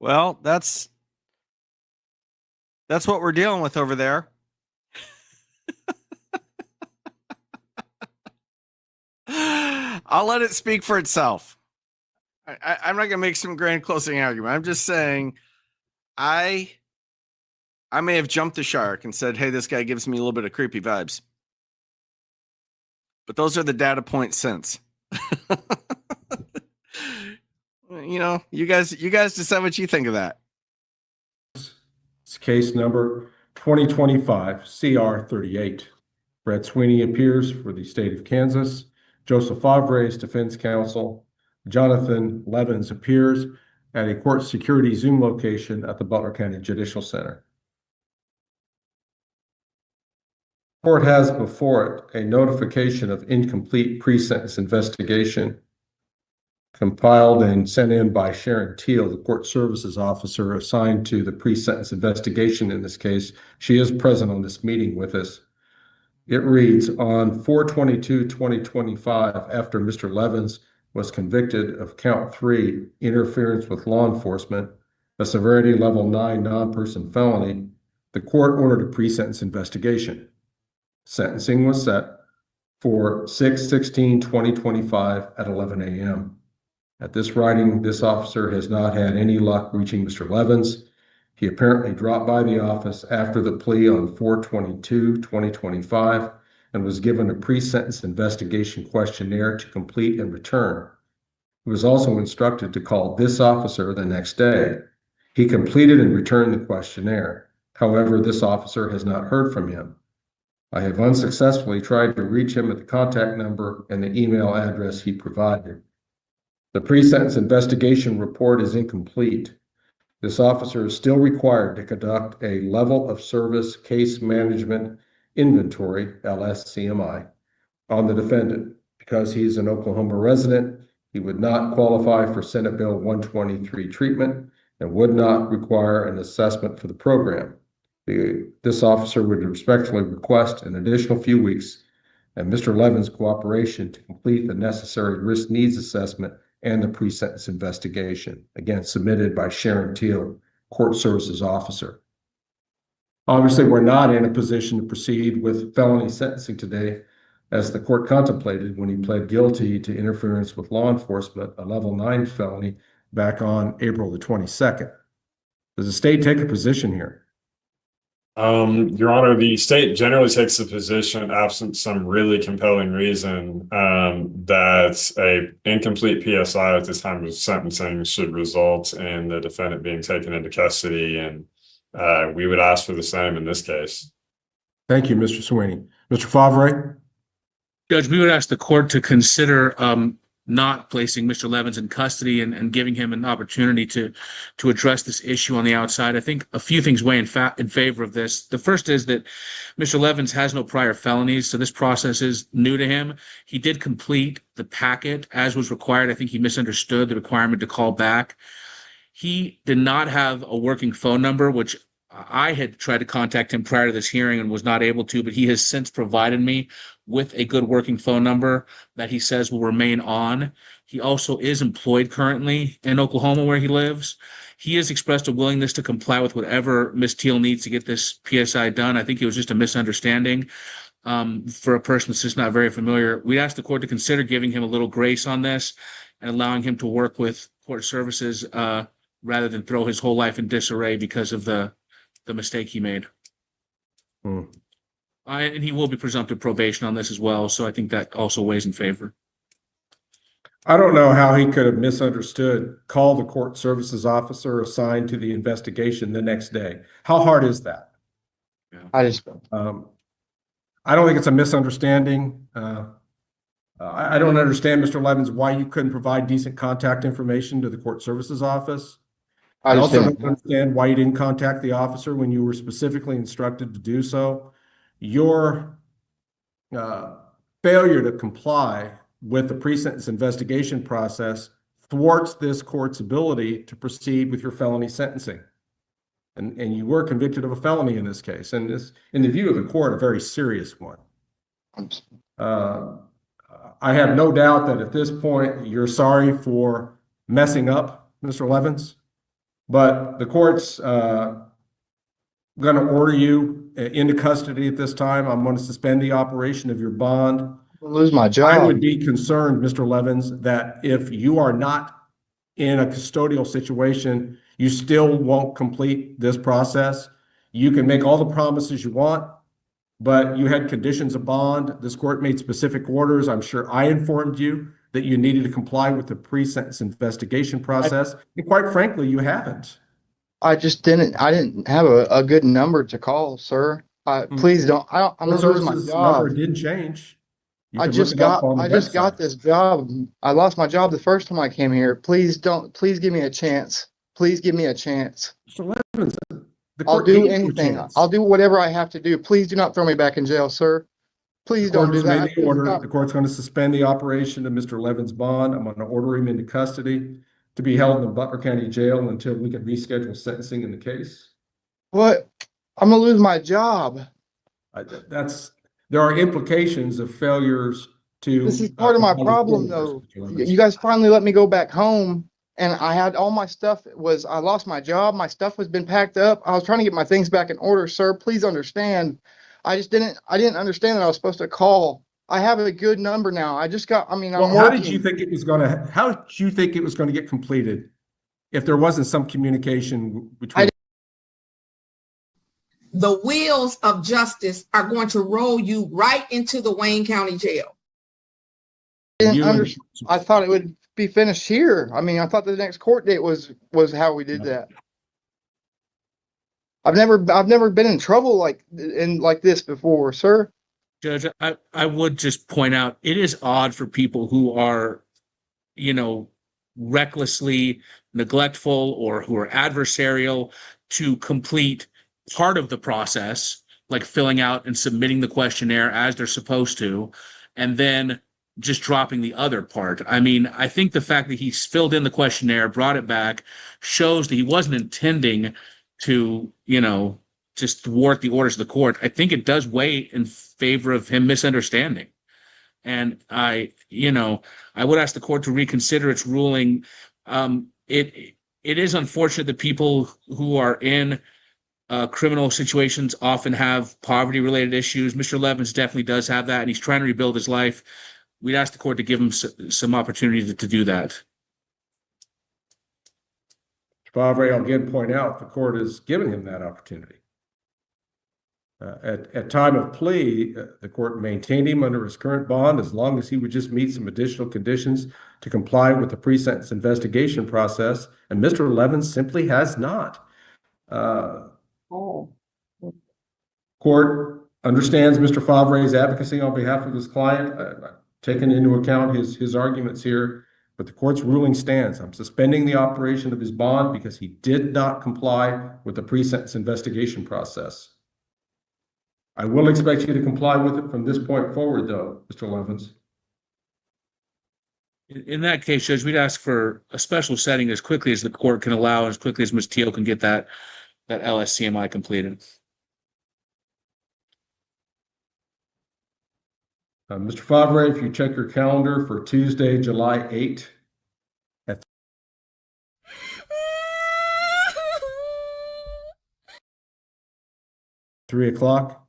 Well, that's what we're dealing with over there. I'll let it speak for itself. I'm not going to make some grand closing argument. I'm just saying I may have jumped the shark and said, hey, this guy gives me a little bit of creepy vibes. But those are the data points since. You know, you guys decide what you think of that. It's case number 2025 CR 38. Brett Sweeney appears for the state of Kansas. Joseph Favre's defense counsel. Jonathan Levins appears at a court security Zoom location at the Butler County Judicial Center. Court has before it a notification of incomplete pre-sentence investigation compiled and sent in by Sharon Teal, the court services officer assigned to the pre-sentence investigation in this case. She is present on this meeting with us. It reads, on 4/22/2025, after Mr. Levins was convicted of count 3, interference with law enforcement, a severity level 9 non-person felony, the court ordered a pre-sentence investigation. Sentencing was set for 6/16/2025 at 11 a.m. At this writing, this officer has not had any luck reaching Mr. Levins. He apparently dropped by the office after the plea on 4/22/2025 and was given a pre-sentence investigation questionnaire to complete and return. He was also instructed to call this officer the next day. He completed and returned the questionnaire. However, this officer has not heard from him. I have unsuccessfully tried to reach him at the contact number and the email address he provided. The pre-sentence investigation report is incomplete. This officer is still required to conduct a level of service case management inventory, LSCMI, on the defendant. Because he is an Oklahoma resident, he would not qualify for Senate Bill 123 treatment and would not require an assessment for the program. This officer would respectfully request an additional few weeks and Mr. Levins' cooperation to complete the necessary risk needs assessment and the pre-sentence investigation, again, submitted by Sharon Teal, court services officer. Obviously, we're not in a position to proceed with felony sentencing today, as the court contemplated when he pled guilty to interference with law enforcement, a level 9 felony, back on April the 22nd. Does the state take a position here? Your Honor, the state generally takes the position, absent some really compelling reason, that a incomplete PSI at this time of sentencing should result in the defendant being taken into custody, and we would ask for the same in this case. Thank you, Mr. Sweeney. Mr. Favre? Judge, we would ask the court to consider not placing Mr. Levins in custody and giving him an opportunity to address this issue on the outside. I think a few things weigh in favor of this. The first is that Mr. Levins has no prior felonies, so this process is new to him. He did complete the packet as was required. I think he misunderstood the requirement to call back. He did not have a working phone number, which I had tried to contact him prior to this hearing and was not able to, but he has since provided me with a good working phone number that he says will remain on. He also is employed currently in Oklahoma where he lives. He has expressed a willingness to comply with whatever Ms. Teal needs to get this PSI done. I think it was just a misunderstanding for a person that's just not very familiar. We asked the court to consider giving him a little grace on this and allowing him to work with court services rather than throw his whole life in disarray because of the mistake he made. And he will be presumptive probation on this as well, so I think that also weighs in favor. I don't know how he could have misunderstood. Call the court services officer assigned to the investigation the next day. How hard is that? Yeah. I don't think it's a misunderstanding. I don't understand, Mr. Levins, why you couldn't provide decent contact information to the court services office. I also don't understand why you didn't contact the officer when you were specifically instructed to do so. Your failure to comply with the pre-sentence investigation process thwarts this court's ability to proceed with your felony sentencing. And you were convicted of a felony in this case, and this, in the view of the court, a very serious one. I have no doubt that at this point, you're sorry for messing up, Mr. Levins. But the court's going to order you into custody at this time. I'm going to suspend the operation of your bond. I'll lose my job. I would be concerned, Mr. Levins, that if you are not in a custodial situation, you still won't complete this process. You can make all the promises you want, but you had conditions of bond. This court made specific orders. I'm sure I informed you that you needed to comply with the pre-sentence investigation process. And quite frankly, you haven't. I didn't have a good number to call, sir. Please don't, I'm gonna lose my Resources job. number did change. You I can just look it up got, on the I just website. got this job. I lost my job the first time I came here. Please give me a chance. Please give me a chance. Mr. Levinson, the I'll court do gave you a anything. chance. I'll do whatever I have to do. Please do not throw me back in jail, sir. Please The court don't do has made that. the order. The court's going to suspend the operation of Mr. Levin's bond. I'm going to order him into custody to be held in the Butler County Jail until we can reschedule sentencing in the case. What? I'm gonna lose my job. There are implications of failures to. This is part of my problem, though. You guys finally let me go back home, and I had all my stuff. I lost my job. My stuff was been packed up. I was trying to get my things back in order, sir. Please understand. I didn't understand that I was supposed to call. I have a good number now. I'm Well, how did you think it was going to get completed if there wasn't some communication between? The wheels of justice are going to roll you right into the Wayne County Jail. I thought it would be finished here. I thought the next court date was how we did that. I've never been in trouble like this before, sir. Judge, I would just point out, it is odd for people who are, recklessly neglectful or who are adversarial to complete part of the process, like filling out and submitting the questionnaire as they're supposed to, and then just dropping the other part. I think the fact that he's filled in the questionnaire, brought it back, shows that he wasn't intending to, just thwart the orders of the court. I think it does weigh in favor of him misunderstanding. And I would ask the court to reconsider its ruling. It is unfortunate that people who are in criminal situations often have poverty-related issues. Mr. Levins definitely does have that, and he's trying to rebuild his life. We'd ask the court to give him some opportunity to do that. Favre, I'll again point out, the court has given him that opportunity. At time of plea, the court maintained him under his current bond as long as he would just meet some additional conditions to comply with the pre-sentence investigation process, and Mr. Levins simply has not. Court understands Mr. Favre's advocacy on behalf of his client. I've taken into account his arguments here, but the court's ruling stands. I'm suspending the operation of his bond because he did not comply with the pre-sentence investigation process. I will expect you to comply with it from this point forward, though, Mr. Levins. In that case, Judge, we'd ask for a special setting as quickly as the court can allow, as quickly as Ms. Teal can get that LSCMI completed. Mr. Favre, if you check your calendar for Tuesday, July 8th at 3 o'clock.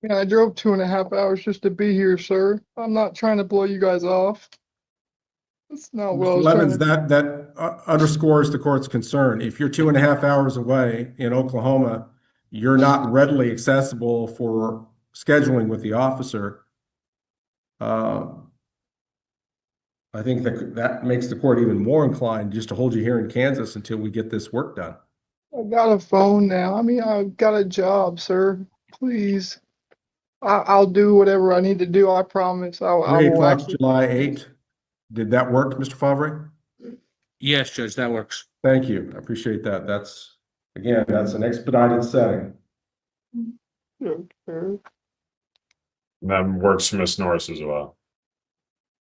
Yeah, I drove 2.5 hours just to be here, sir. I'm not trying to blow you guys off. That's not what I Mr. was Levins, trying to. that underscores the court's concern. If you're 2.5 hours away in Oklahoma, you're not readily accessible for scheduling with the officer. I think that makes the court even more inclined just to hold you here in Kansas until we get this work done. I got a phone now. I've got a job, sir. Please. I'll do whatever I need to do. I promise. I 3 will o'clock, actually. July 8th. Did that work, Mr. Favre? Yes, Judge, that works. Thank you. I appreciate that. That's an expedited setting. Okay. That works for Ms. Norris as well.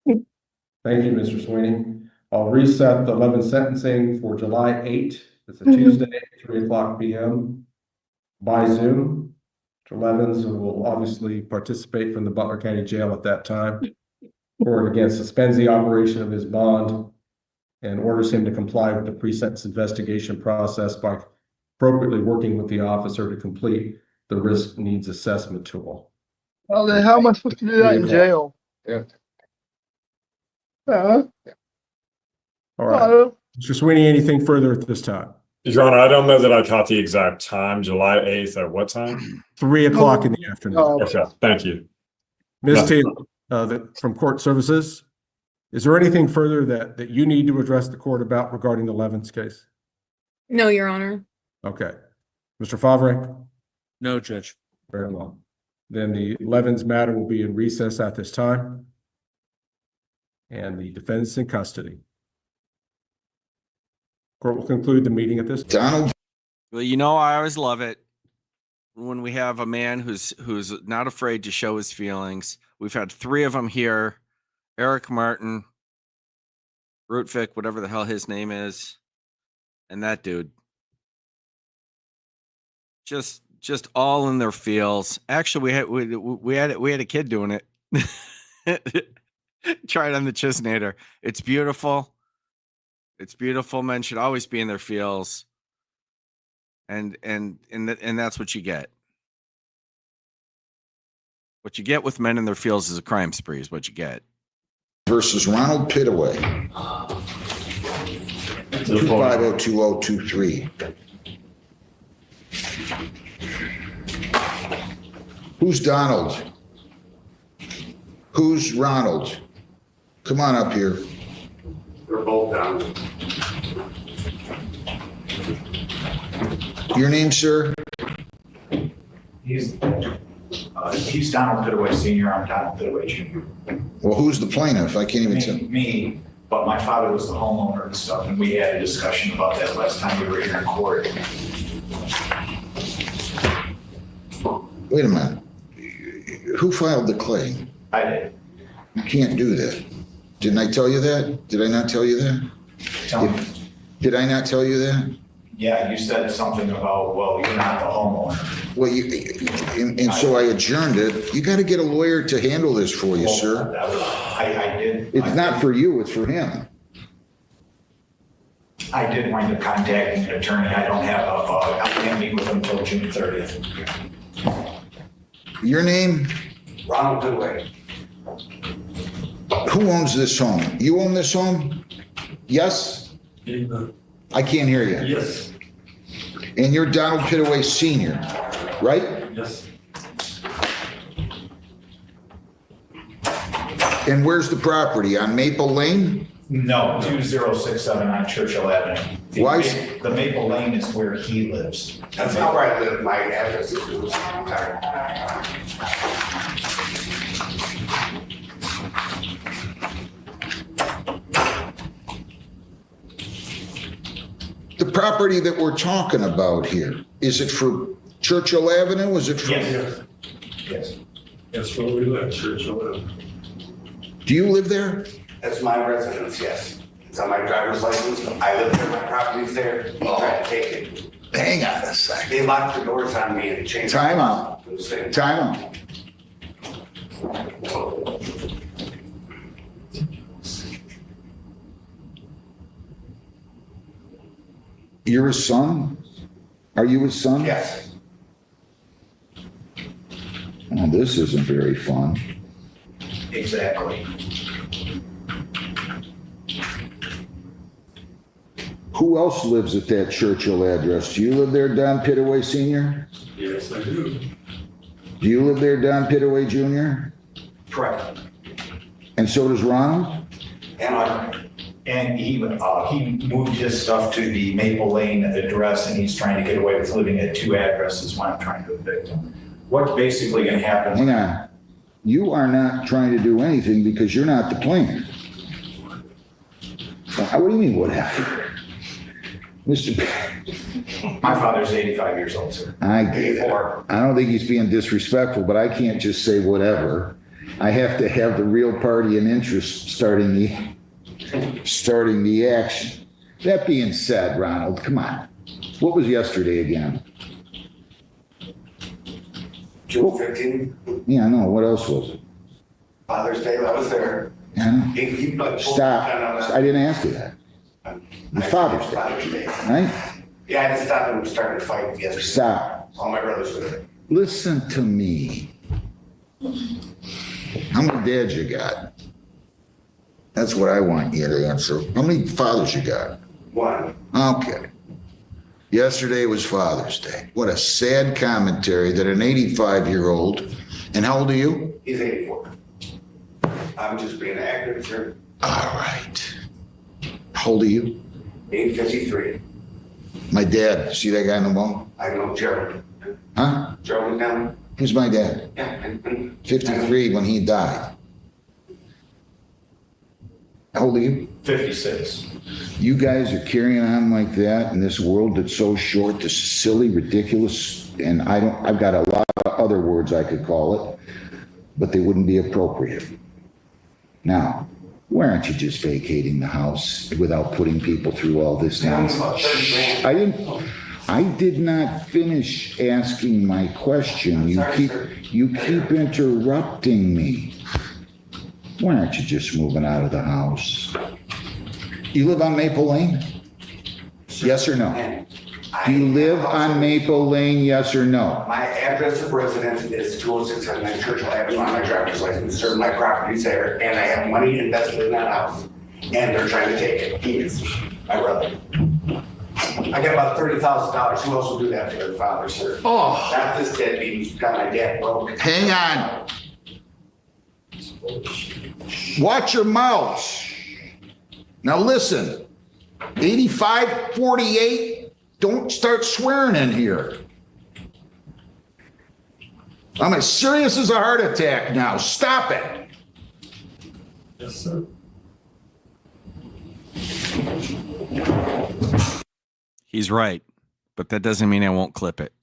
Thank you, Mr. Sweeney. I'll reset the Levin sentencing for July 8th. It's a Tuesday, 3 o'clock p.m. by Zoom. Levens will obviously participate from the Butler County Jail at that time. Court again suspends the operation of his bond and orders him to comply with the pre-sentence investigation process by appropriately working with the officer to complete the risk needs assessment tool. Well, then how am I supposed to do that in jail? Yeah. Uh, All right. Mr. Sweeney, anything further at this time? Your Honor, I don't know that I caught the exact time. July 8th at what time? 3 o'clock in the afternoon. Okay, thank you. Ms. Taylor, from Court Services, is there anything further that you need to address the court about regarding the Levens case? No, Your Honor. Okay. Mr. Favre? No, Judge. Very well. Then the Levens matter will be in recess at this time. And the defendant's in custody. Court will conclude the meeting at this. Donald. Well, you know, I always love it when we have a man who's not afraid to show his feelings. We've had 3 of them here: Eric Martin, Rootvik, whatever the hell his name is, and that dude. Just all in their feels. Actually, we had a kid doing it. Try it on the Chisnator. It's beautiful. It's beautiful. Men should always be in their feels. And that's what you get. What you get with men in their feels is a crime spree, is what you get. Versus Ronald Pitaway. 2502023. Who's Donald? Who's Ronald? Come on up here. They're both down. Your name, sir? He's Donald Pitaway Sr., I'm Donald Pitaway Jr. Well, who's the plaintiff? I can't even tell. Me, but my father was the homeowner and stuff, and we had a discussion about that last time we were here in court. Wait a minute. Who filed the claim? I did. You can't do that. Didn't I tell you that? Did I not tell you that? Tell me. Did I not tell you that? Yeah, you said something about, well, you're not the homeowner. Well, and so I adjourned it. You got to get a lawyer to handle this for you, sir. I did. It's not for you, it's for him. I did wind up contacting an attorney. I don't have I can't meet with him until June 30th. Your name? Ronald Pitaway. Who owns this home? You own this home? Yes? I can't hear you. Yes. And you're Donald Pitaway Sr., right? Yes. And where's the property? On Maple Lane? No, 2067 on Churchill Avenue. Why? The Maple Lane is where he lives. That's not where I live. My address is. The property that we're talking about here, is it for Churchill Avenue? Is it for? Yes. Yes. That's where we live, Churchill Avenue. Do you live there? That's my residence, yes. It's on my driver's license. I live there, my property's there. He tried to take it. Hang on a second. They locked the doors on me and changed. Time out. Time out. You're his son? Are you his son? Yes. Oh, this isn't very fun. Exactly. Who else lives at that Churchill address? Do you live there, Don Pitaway Sr.? Yes, I do. Do you live there, Don Pitaway Jr.? Correct. And so does Ronald? And he moved his stuff to the Maple Lane address, and he's trying to get away with living at 2 addresses when I'm trying to evict him. What's basically going to happen? Hang on. You are not trying to do anything because you're not the plaintiff. What do you mean, whatever? Mr. My father's 85 years old, sir. I don't think he's being disrespectful, but I can't just say whatever. I have to have the real party and interest starting the action. That being said, Ronald, come on. What was yesterday again? June 15th, Yeah, I know. What else was it? Father's Day, I was there. I know. He pulled Stop. the gun on us. I didn't ask you that. It's Father's Day, Father's Day. right? Yeah, I just stopped and started to fight yesterday. Stop. All my brothers were there. Listen to me. How many dads you got? That's what I want you to answer. How many fathers you got? One. Okay. Yesterday was Father's Day. What a sad commentary that an 85-year-old, and how old are you? He's 84. I'm just being accurate, sir. All right. How old are you? 853. My dad. See that guy in the mall? I know Gerald. Huh? Gerald McDonald. Who's my dad? Yeah. 53 when he died. How old are you? 56. You guys are carrying on like that in this world that's so short, this is silly, ridiculous, and I've got a lot of other words I could call it, but they wouldn't be appropriate. Now, why aren't you just vacating the house without putting people through all this nonsense? I did not finish asking my question. You keep interrupting me. Why aren't you just moving out of the house? You live on Maple Lane? Yes or no? Do you live on Maple Lane, yes or no? My address of residence is 20679 Churchill Avenue on my driver's license. Certain my property's there, and I have money invested in that house, and they're trying to take it. He is my brother. I got about $30,000. Who else will do that for their father, sir? Oh. Not this deadbeat who's got my dad broke. Hang on. Watch your mouths. Now listen, 85, 48, don't start swearing in here. I'm as serious as a heart attack now. Stop it. Yes, sir. He's right, but that doesn't mean I won't clip it.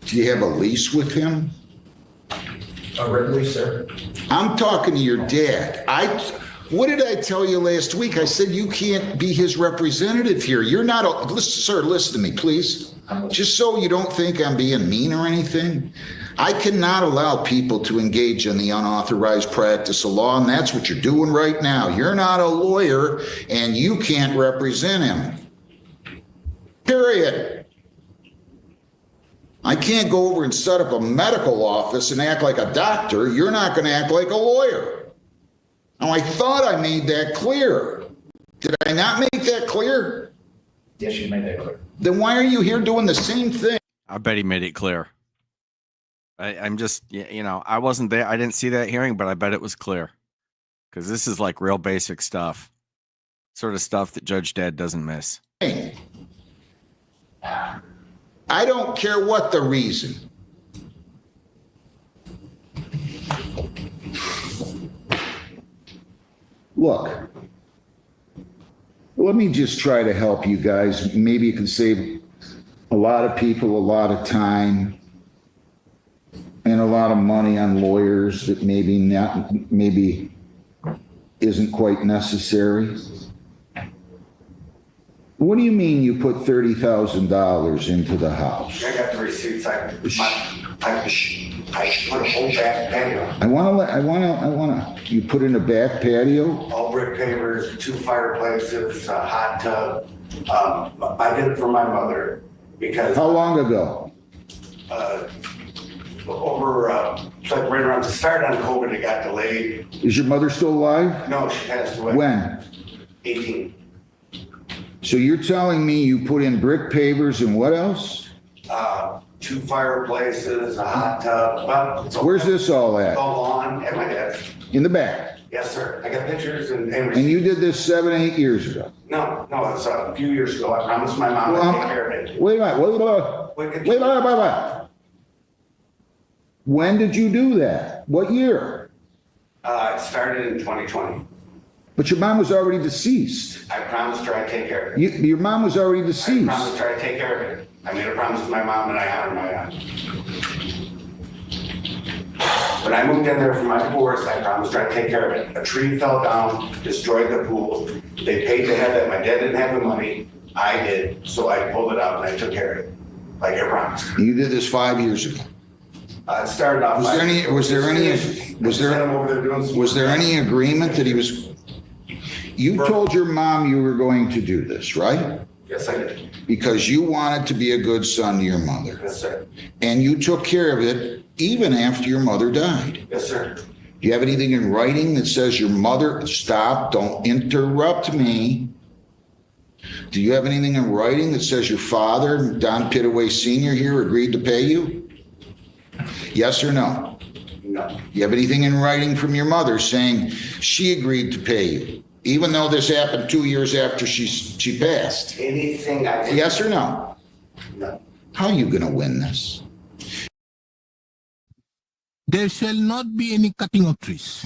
Do you have a lease with him? A written lease, sir. I'm talking to your dad. What did I tell you last week? I said you can't be his representative here. You're not a, listen, sir, listen to me, please. Just so you don't think I'm being mean or anything. I cannot allow people to engage in the unauthorized practice of law, and that's what you're doing right now. You're not a lawyer, and you can't represent him. Period. I can't go over and set up a medical office and act like a doctor. You're not going to act like a lawyer. Now, I thought I made that clear. Did I not make that clear? Yes, you made that clear. Then why are you here doing the same thing? I bet he made it clear. I'm just, you know, I wasn't there. I didn't see that hearing, but I bet it was clear. Because this is like real basic stuff. Sort of stuff that Judge Dad doesn't miss. I don't care what the reason. Look, let me just try to help you guys. Maybe you can save a lot of people a lot of time and a lot of money on lawyers that maybe isn't quite necessary. What do you mean you put $30,000 into the house? I got the receipts. I put a whole back patio. I wanna, you put in a back patio? All brick pavers, 2 fireplaces, a hot tub. I did it for my mother because. How long ago? It's like right around the start on COVID, it got delayed. Is your mother still alive? No, she passed away. When? 18. So you're telling me you put in brick pavers and what else? 2 fireplaces, a hot tub. Where's this all It's at? all on at my desk. In the back? Yes, sir. I got pictures and And you did this 7, 8 years ago? No, it's a few years ago. I promised my mom I'd take care of it. Wait a minute. When did you do that? What year? It started in 2020. But your mom was already deceased. I promised her I'd take care of it. Your mom was already I deceased. promised her I'd take care of it. I made a promise to my mom and I honored my When I moved in there for my divorce, I promised I'd take care of it. A tree fell down, destroyed the pool. They paid to have that. My dad didn't have the money. I did, so I pulled it out and I took care of it, like I promised. You did this 5 years ago. It started off. Was there any agreement that he was, you told your mom you were going to do this, right? Yes, I did. Because you wanted to be a good son to your mother. Yes, sir. And you took care of it even after your mother died. Yes, sir. Do you have anything in writing that says your mother, stop, don't interrupt me. Do you have anything in writing that says your father, Don Pittaway Sr. here, agreed to pay you? Yes or no? No. You have anything in writing from your mother saying she agreed to pay you, even though this happened 2 years after she passed? Anything I did. Yes or no? No. How are you going to win this? There shall not be any cutting of trees.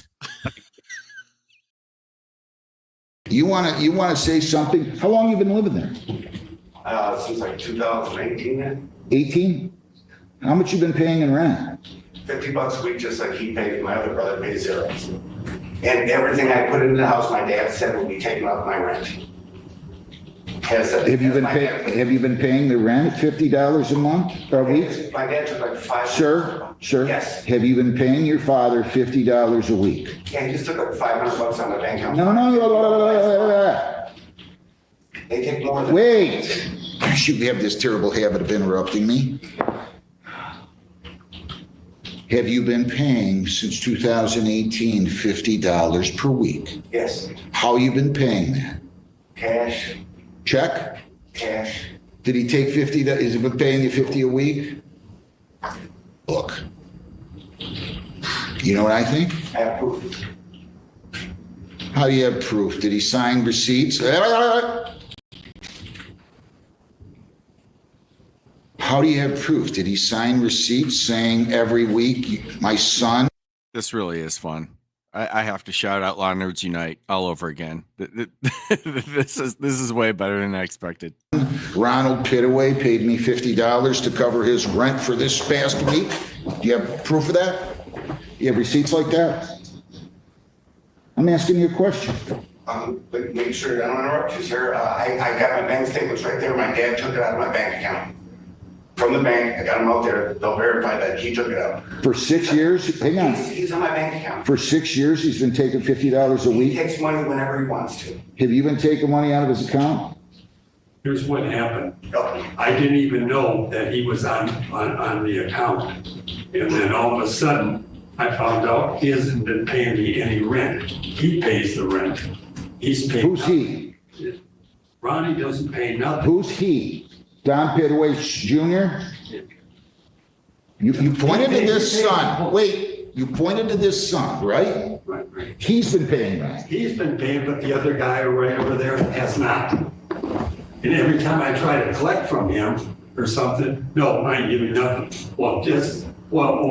You want to say something? How long you been living there? Since like 2018, 18? How much you been paying in rent? $50 a week, just like he paid. My other brother pays $0. And everything I put into the house, my dad said would be taken off my rent. Have you been paying the rent $50 a month or a week? My dad took like $5. Sure. Yes. Have you been paying your father $50 a week? Yeah, he just took like $500 on my bank account. No. They take more than. Wait. You have this terrible habit of interrupting me. Have you been paying since 2018 $50 per week? Yes. How you been paying that? Cash. Check? Cash. Did he take 50? Is he been paying you 50 a week? Look. You know what I think? I have proof. How do you have proof? Did he sign receipts? How do you have proof? Did he sign receipts saying every week, my son? This really is fun. I have to shout out Law Nerds Unite all over again. This is way better than I expected. Ronald Pittaway paid me $50 to cover his rent for this past week. Do you have proof of that? You have receipts like that? I'm asking you a question. But make sure I don't interrupt you, sir. I got my bank statements right there. My dad took it out of my bank account. From the bank, I got them out there. They'll verify that he took it out. For 6 years? Hang on. He's on my bank account. For 6 years, he's been taking $50 a He week? takes money whenever he wants to. Have you been taking money out of his account? Here's what happened. I didn't even know that he was on the account. And then all of a sudden, I found out he hasn't been paying me any rent. He pays the rent. He's paying. Who's he? Ronnie doesn't pay nothing. Who's he? Don Pittaway Jr.? You pointed to this son. Wait, you pointed to this son, right? Right. He's been paying rent. He's been paying, but the other guy right over there has not. And every time I try to collect from him or something, no, I ain't giving nothing. Oh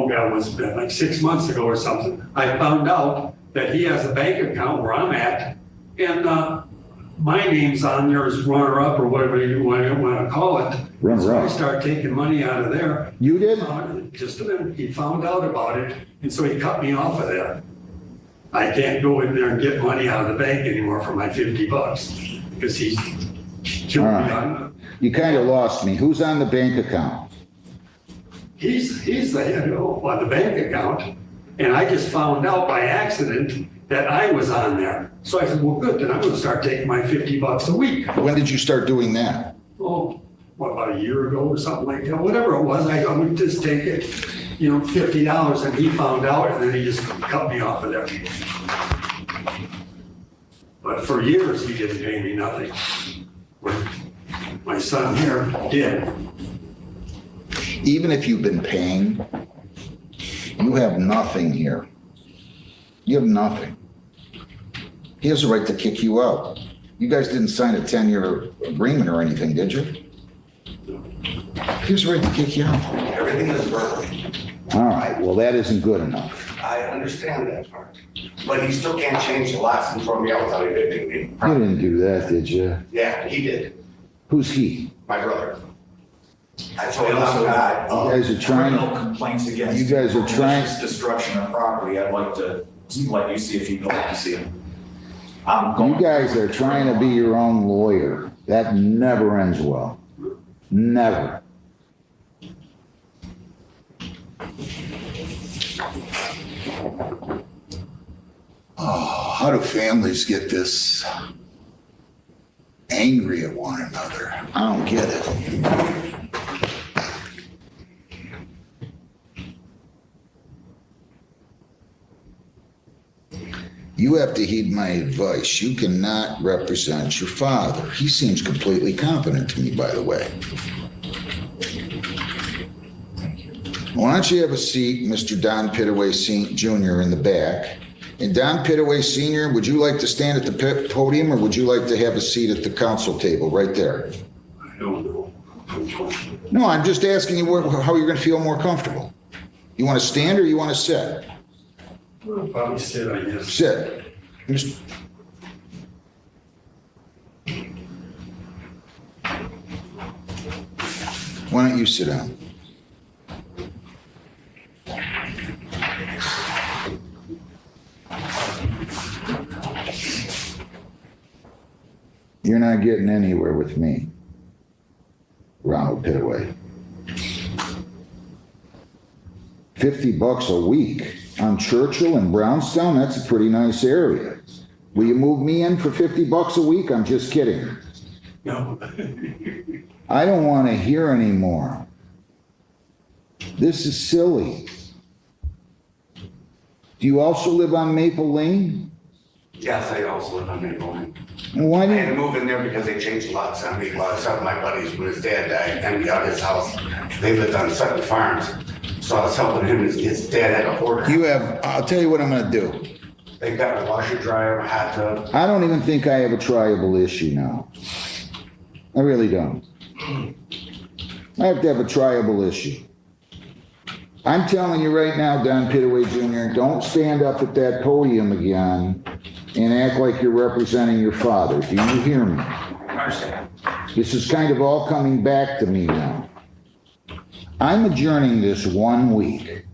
God, was been like 6 months ago or something. I found out that he has a bank account where I'm at, and my name's on there as runner-up or whatever you want to call it. So I start taking money out of there. You did? Just a minute. He found out about it, and so he cut me off of that. I can't go in there and get money out of the bank anymore for my $50 because he's killed me on. You kind of lost me. Who's on the bank account? He's the head on the bank account, and I just found out by accident that I was on there. So I said, well, good, then I'm going to start taking my $50 a week. When did you start doing that? Oh, about a year ago or something like that, whatever it was. I would just take it, $50, and he found out, and then he just cut me off of there. But for years, he didn't pay me nothing. When my son here did. Even if you've been paying, you have nothing here. You have nothing. He has a right to kick you out. You guys didn't sign a 10-year agreement or anything, did you? He has a right to kick you out. Everything is verbal. All right, well, that isn't good enough. I understand that part. But he still can't change the locks and throw me out without evicting me. You didn't do that, did you? Yeah, he did. Who's he? My brother. I I told him also that. got You guys are trying- criminal complaints against. you guys are trying- malicious destruction of property. I'd like to let you see if you know to see them. I'm You going. guys are trying to be your own lawyer. That never ends well. Never. Oh, how do families get this angry at one another? I don't get it. You have to heed my advice. You cannot represent your father. He seems completely competent to me, by the way. Why don't you have a seat, Mr. Don Pittaway Jr. in the back? And Don Pittaway Sr., would you like to stand at the podium or would you like to have a seat at the council table right there? I don't know. No, I'm just asking you how you're going to feel more comfortable. You want to stand or you want to sit? Well, probably sit, I guess. Sit. Why don't you sit down? You're not getting anywhere with me, Ronald Pittaway. $50 a week on Churchill and Brownstown, that's a pretty nice area. Will you move me in for $50 a week? I'm just kidding. No. I don't want to hear anymore. This is silly. Do you also live on Maple Lane? Yes, I also live on Maple Lane. And why I do had to you, move in there because they changed lots on me. Well, some of my buddies, when his dad died, emptied out his house. They lived on Sutton Farms. So I was helping him, his dad had a hoarder. you have, I'll tell you what I'm going to do. They got a washer, dryer, a hot tub. I don't even think I have a triable issue now. I really don't. I have to have a triable issue. I'm telling you right now, Don Pittaway Jr., don't stand up at that podium again and act like you're representing your father. Do you hear me? I understand. This is kind of all coming back to me now. I'm adjourning this 1 week.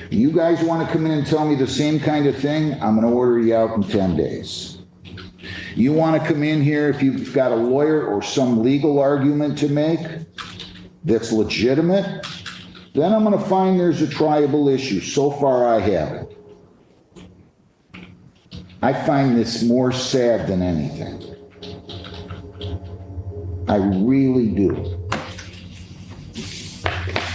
You guys want to come in and tell me the same kind of thing? I'm going to order you out in 10 days. You want to come in here if you've got a lawyer or some legal argument to make that's legitimate, then I'm going to find there's a triable issue. So far, I haven't. I find this more sad than anything. I really do.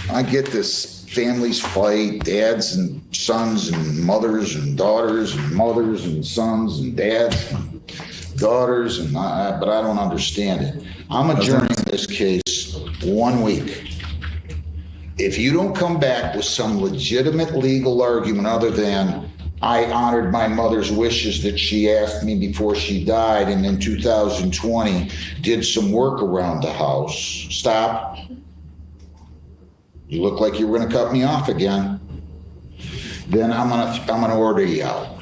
I get this families fight, dads and sons and mothers and daughters and mothers and sons and dads and daughters, but I don't understand it. I'm adjourning this case 1 week. If you don't come back with some legitimate legal argument other than I honored my mother's wishes that she asked me before she died and in 2020 did some work around the house. Stop. You look like you were going to cut me off again. Then I'm gonna order you out.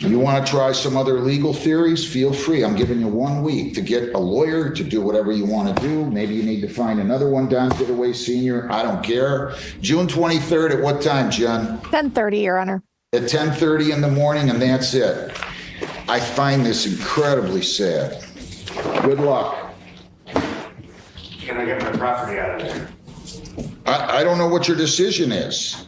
You want to try some other legal theories? Feel free. I'm giving you 1 week to get a lawyer to do whatever you want to do. Maybe you need to find another one, Don Pittaway Sr. I don't care. June 23rd at what time, Jen? 10:30, Your Honor. At 10:30 in the morning, and that's it. I find this incredibly sad. Good luck. Can I get my property out of there? I don't know what your decision is.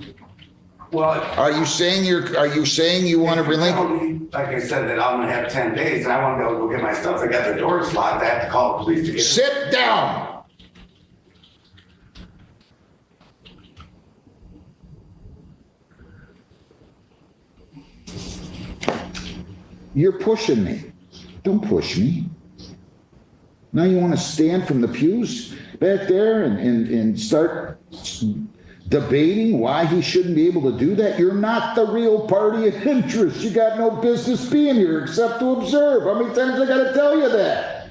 Well, Are you saying you want to relinquish? like I said, that I'm gonna have 10 days and I want to be able to go get my stuff. I got the doors locked. I have to call the police to get. Sit down. You're pushing me. Don't push me. Now you want to stand from the pews back there and start debating why he shouldn't be able to do that? You're not the real party of interest. You got no business being here except to observe. How many times I got to tell you that?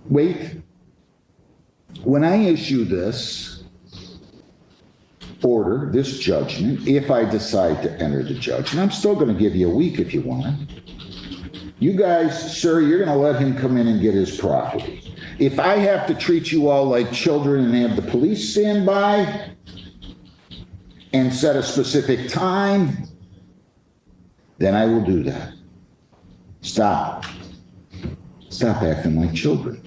Wait. When I issue this order, this judgment, if I decide to enter the judgment, I'm still going to give you a week if you want. You guys, sir, you're gonna let him come in and get his property. If I have to treat you all like children and have the police stand by and set a specific time, then I will do that. Stop. Stop acting like children.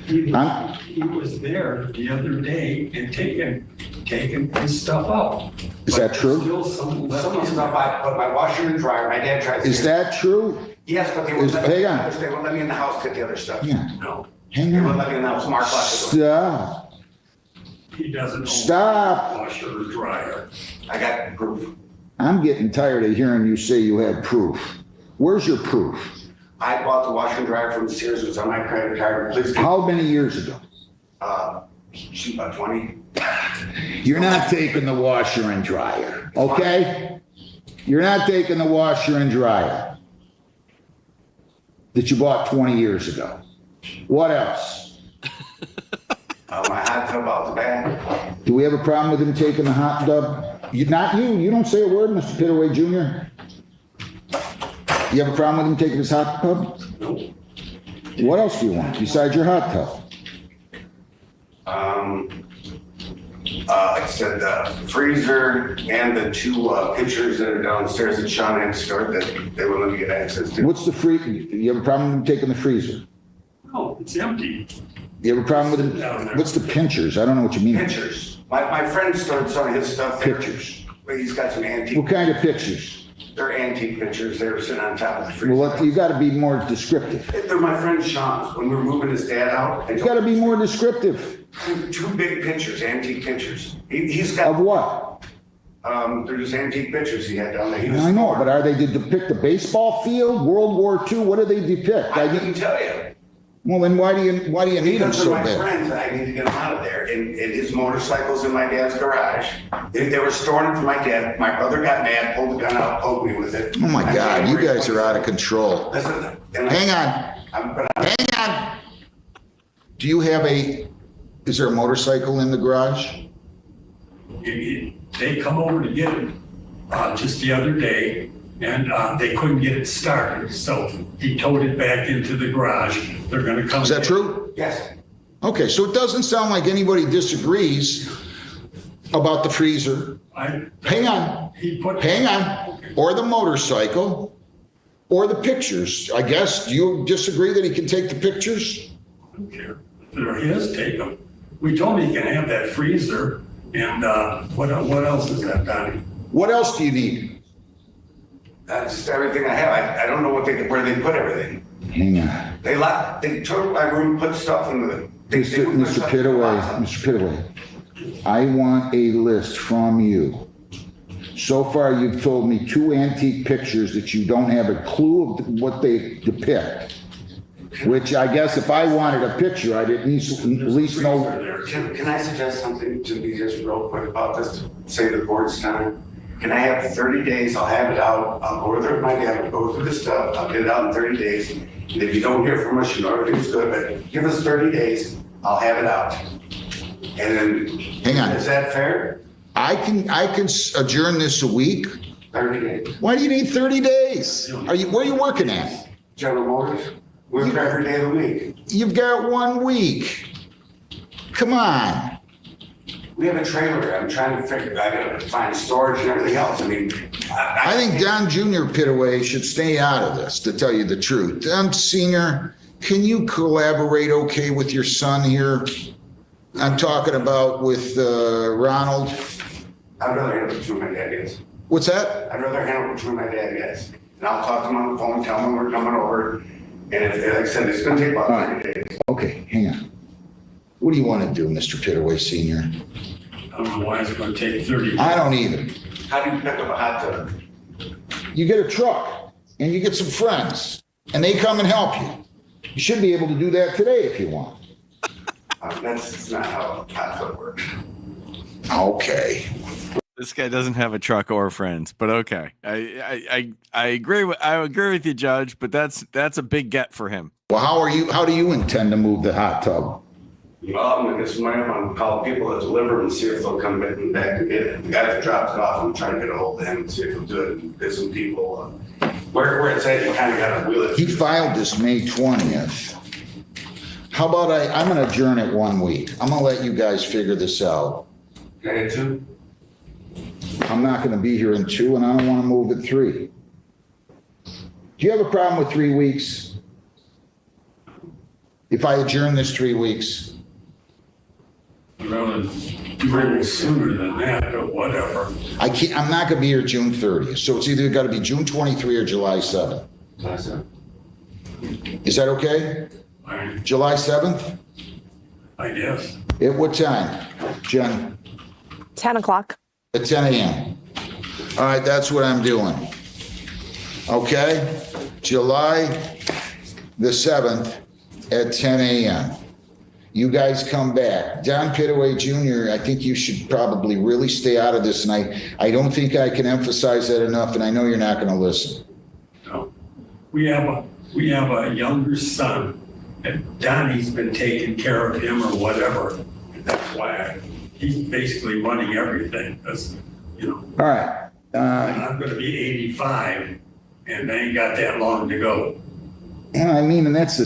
He was there the other day and taking his stuff out. Is that true? Still some left Some of the in stuff I put my washer and dryer, my dad tried to. Is that true? Yes, but they wouldn't let me, Hang on. they wouldn't let me in the house get the other stuff. Yeah. No, Hang They wouldn't on. let me in the house, Mark locked it. Stop. he doesn't own Stop. a washer or dryer. I got proof. I'm getting tired of hearing you say you have proof. Where's your proof? I bought the washer and dryer from Sears, it was on my credit card, please. How many years ago? Shoot, about 20. You're not taking the washer and dryer, okay? You're not taking the washer and dryer that you bought 20 years ago. What else? My hot tub out the back. Do we have a problem with him taking the hot tub? Not you. You don't say a word, Mr. Pittaway Jr. You have a problem with him taking his hot tub? Nope. What else do you want besides your hot tub? Like I said, the freezer and the two pictures that are downstairs that Sean had stored that they wouldn't let me get access to. What's the you have a problem with him taking the freezer? No, it's empty. You have a problem with him? What's the pinchers? I don't know what you mean. Pictures. My friend stored some of his stuff there. Pictures. But he's got some antique. What kind of pictures? They're antique pictures. They were sitting on top of the freezer. Well, you gotta be more descriptive. They're my friend Sean's. When we were moving his dad out, I You gotta be more descriptive. two big pictures, antique pictures. He's got. Of what? They're just antique pictures he had down there. He was I know, but are they to depict the baseball field, World War II? What do they depict? I couldn't tell you. Well, then why do you need them Because so they're my bad? friends, and I need to get them out of there. And his motorcycle's in my dad's garage. They were storing it for my dad. My brother got mad, pulled the gun out, poked me with it. Oh my God, you guys are out of control. Listen, Hang on. Hang on. Do you have is there a motorcycle in the garage? They come over to get it just the other day, and they couldn't get it started, so he towed it back into the garage. They're gonna come. Is that true? Yes. Okay, so it doesn't sound like anybody disagrees about the freezer. Hang on. Hang on. Or the motorcycle, or the pictures. I guess, do you disagree that he can take the pictures? I don't care. If they're his, take them. We told him he can have that freezer, and what else is that, Donnie? What else do you need? That's everything I have. I don't know where they put everything. Hang on. They took my room, put stuff in the. Mr. Pittaway, I want a list from you. So far, you've told me two antique pictures that you don't have a clue of what they depict. Which I guess if I wanted a picture, I'd at least know. Can I suggest something to be just real quick about this, to save the board's time? Can I have 30 days? I'll have it out. I'll go over my dad, I'll go through the stuff. I'll get it out in 30 days. And if you don't hear from us, you know everything's good, but give us 30 days. I'll have it out. And then. Hang on. Is that fair? I can adjourn this a week. 30 days. Why do you need 30 days? Where are you working at? General Motors. We're here every day of the week. You've got 1 week. Come on. We have a trailer. I'm trying to figure, I gotta find storage and everything else. I mean. I think Don Jr. Pittaway should stay out of this, to tell you the truth. Don Sr., can you collaborate okay with your son here? I'm talking about with Ronald. I'd rather handle it between my dad guys. What's that? I'd rather handle it between my dad guys. And I'll talk to him on the phone, tell him we're coming over. And if, like I said, it's gonna take about 30 days. Okay, hang on. What do you want to do, Mr. Pittaway Sr.? I don't know why it's gonna take 30. I don't either. How do you pick up a hot tub? You get a truck and you get some friends and they come and help you. You should be able to do that today if you want. That's not how a hot tub works. Okay. This guy doesn't have a truck or friends, but okay. I agree with you, Judge, but that's a big get for him. Well, how do you intend to move the hot tub? Well, I'm gonna get some money. I'm gonna call people that deliver and see if they'll come back and get it. The guy that dropped it off, I'm trying to get a hold of him and see if he'll do it. There's some people Where it's at, you kind of got to wheel it. He filed this May 20th. How about I'm gonna adjourn it 1 week. I'm gonna let you guys figure this out. Okay, too. I'm not gonna be here in 2 and I don't wanna move at 3. Do you have a problem with 3 weeks? If I adjourn this 3 weeks? Rather bring it sooner than that, but whatever. I'm not gonna be here June 30th, so it's either gotta be June 23 or July 7th. Is that okay? July 7th? I guess. At what time, Jen? 10 o'clock. At 10 a.m. All right, that's what I'm doing. Okay? July the 7th at 10 a.m. You guys come back. Don Pittaway Jr., I think you should probably really stay out of this, and I don't think I can emphasize that enough, and I know you're not going to listen. No. We have a younger son, and Donnie's been taking care of him or whatever. That's why he's basically running everything, because, All right. I'm gonna be 85, and I ain't got that long to go. I mean, and that's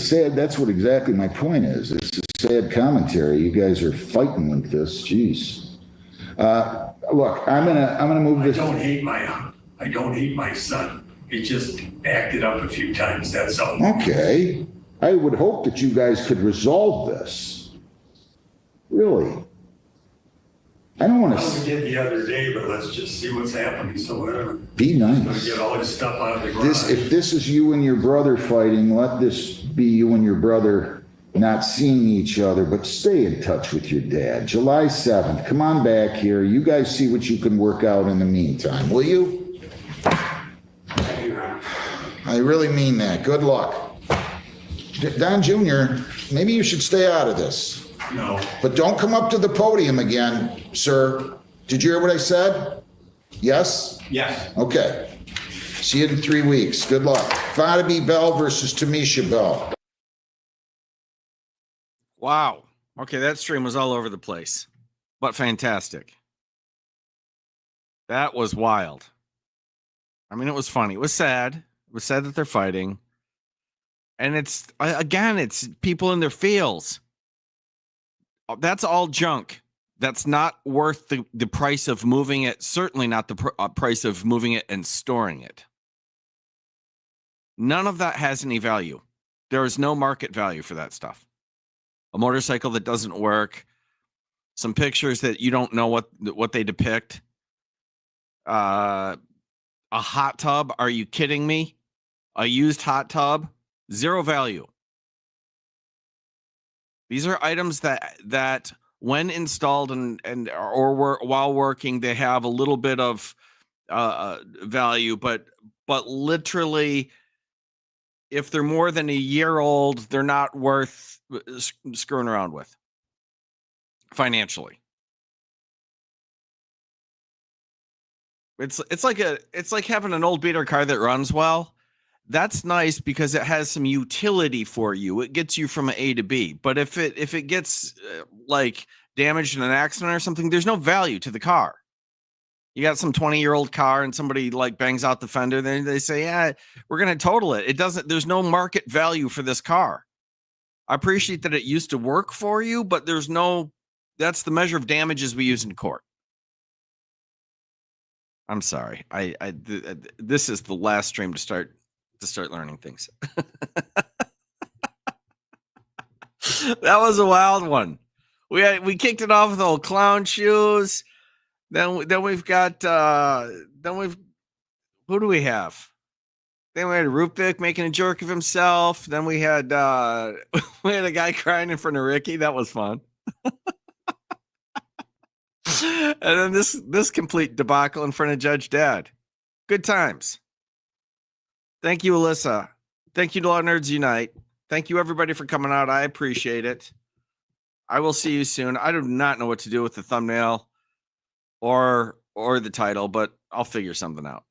what exactly my point is. It's a sad commentary. You guys are fighting like this. Jeez. Look, I'm gonna move this. I don't hate my son. He just acted up a few times, that's all. Okay. I would hope that you guys could resolve this. Really. I don't want Well, we to did the other day, but let's just see what's happening, so whatever. be Gonna nice. get all this stuff out of the garage. If this is you and your brother fighting, let this be you and your brother not seeing each other, but stay in touch with your dad. July 7th, come on back here. You guys see what you can work out in the meantime, will you? I really mean that. Good luck. Don Jr., maybe you should stay out of this. No. But don't come up to the podium again, sir. Did you hear what I said? Yes? Yes. Okay. See you in 3 weeks. Good luck. Fadabi Bell versus Tamisha Bell. Wow. Okay, that stream was all over the place, but fantastic. That was wild. I mean, it was funny. It was sad. It was sad that they're fighting. And it's people in their feels. That's all junk. That's not worth the price of moving it. Certainly not the price of moving it and storing it. None of that has any value. There is no market value for that stuff. A motorcycle that doesn't work, some pictures that you don't know what they depict. A hot tub? Are you kidding me? A used hot tub? Zero value. These are items that when installed or while working, they have a little bit of value, but literally, if they're more than a year old, they're not worth screwing around with financially. It's like having an old beater car that runs well. That's nice because it has some utility for you. It gets you from A to B. But if it gets like damaged in an accident or something, there's no value to the car. You got some 20-year-old car and somebody like bangs out the fender, then they say, "Yeah, we're going to total it." There's no market value for this car. I appreciate that it used to work for you, but that's the measure of damages we use in court. I'm sorry. This is the last stream to start learning things. That was a wild one. We kicked it off with old clown shoes. Then we've got who do we have? Then we had Rupvik making a jerk of himself. Then we had a guy crying in front of Ricky. That was fun. And then this complete debacle in front of Judge Dad. Good times. Thank you, Alyssa. Thank you to Law Nerds Unite. Thank you, everybody, for coming out. I appreciate it. I will see you soon. I do not know what to do with the thumbnail or the title, but I'll figure something out.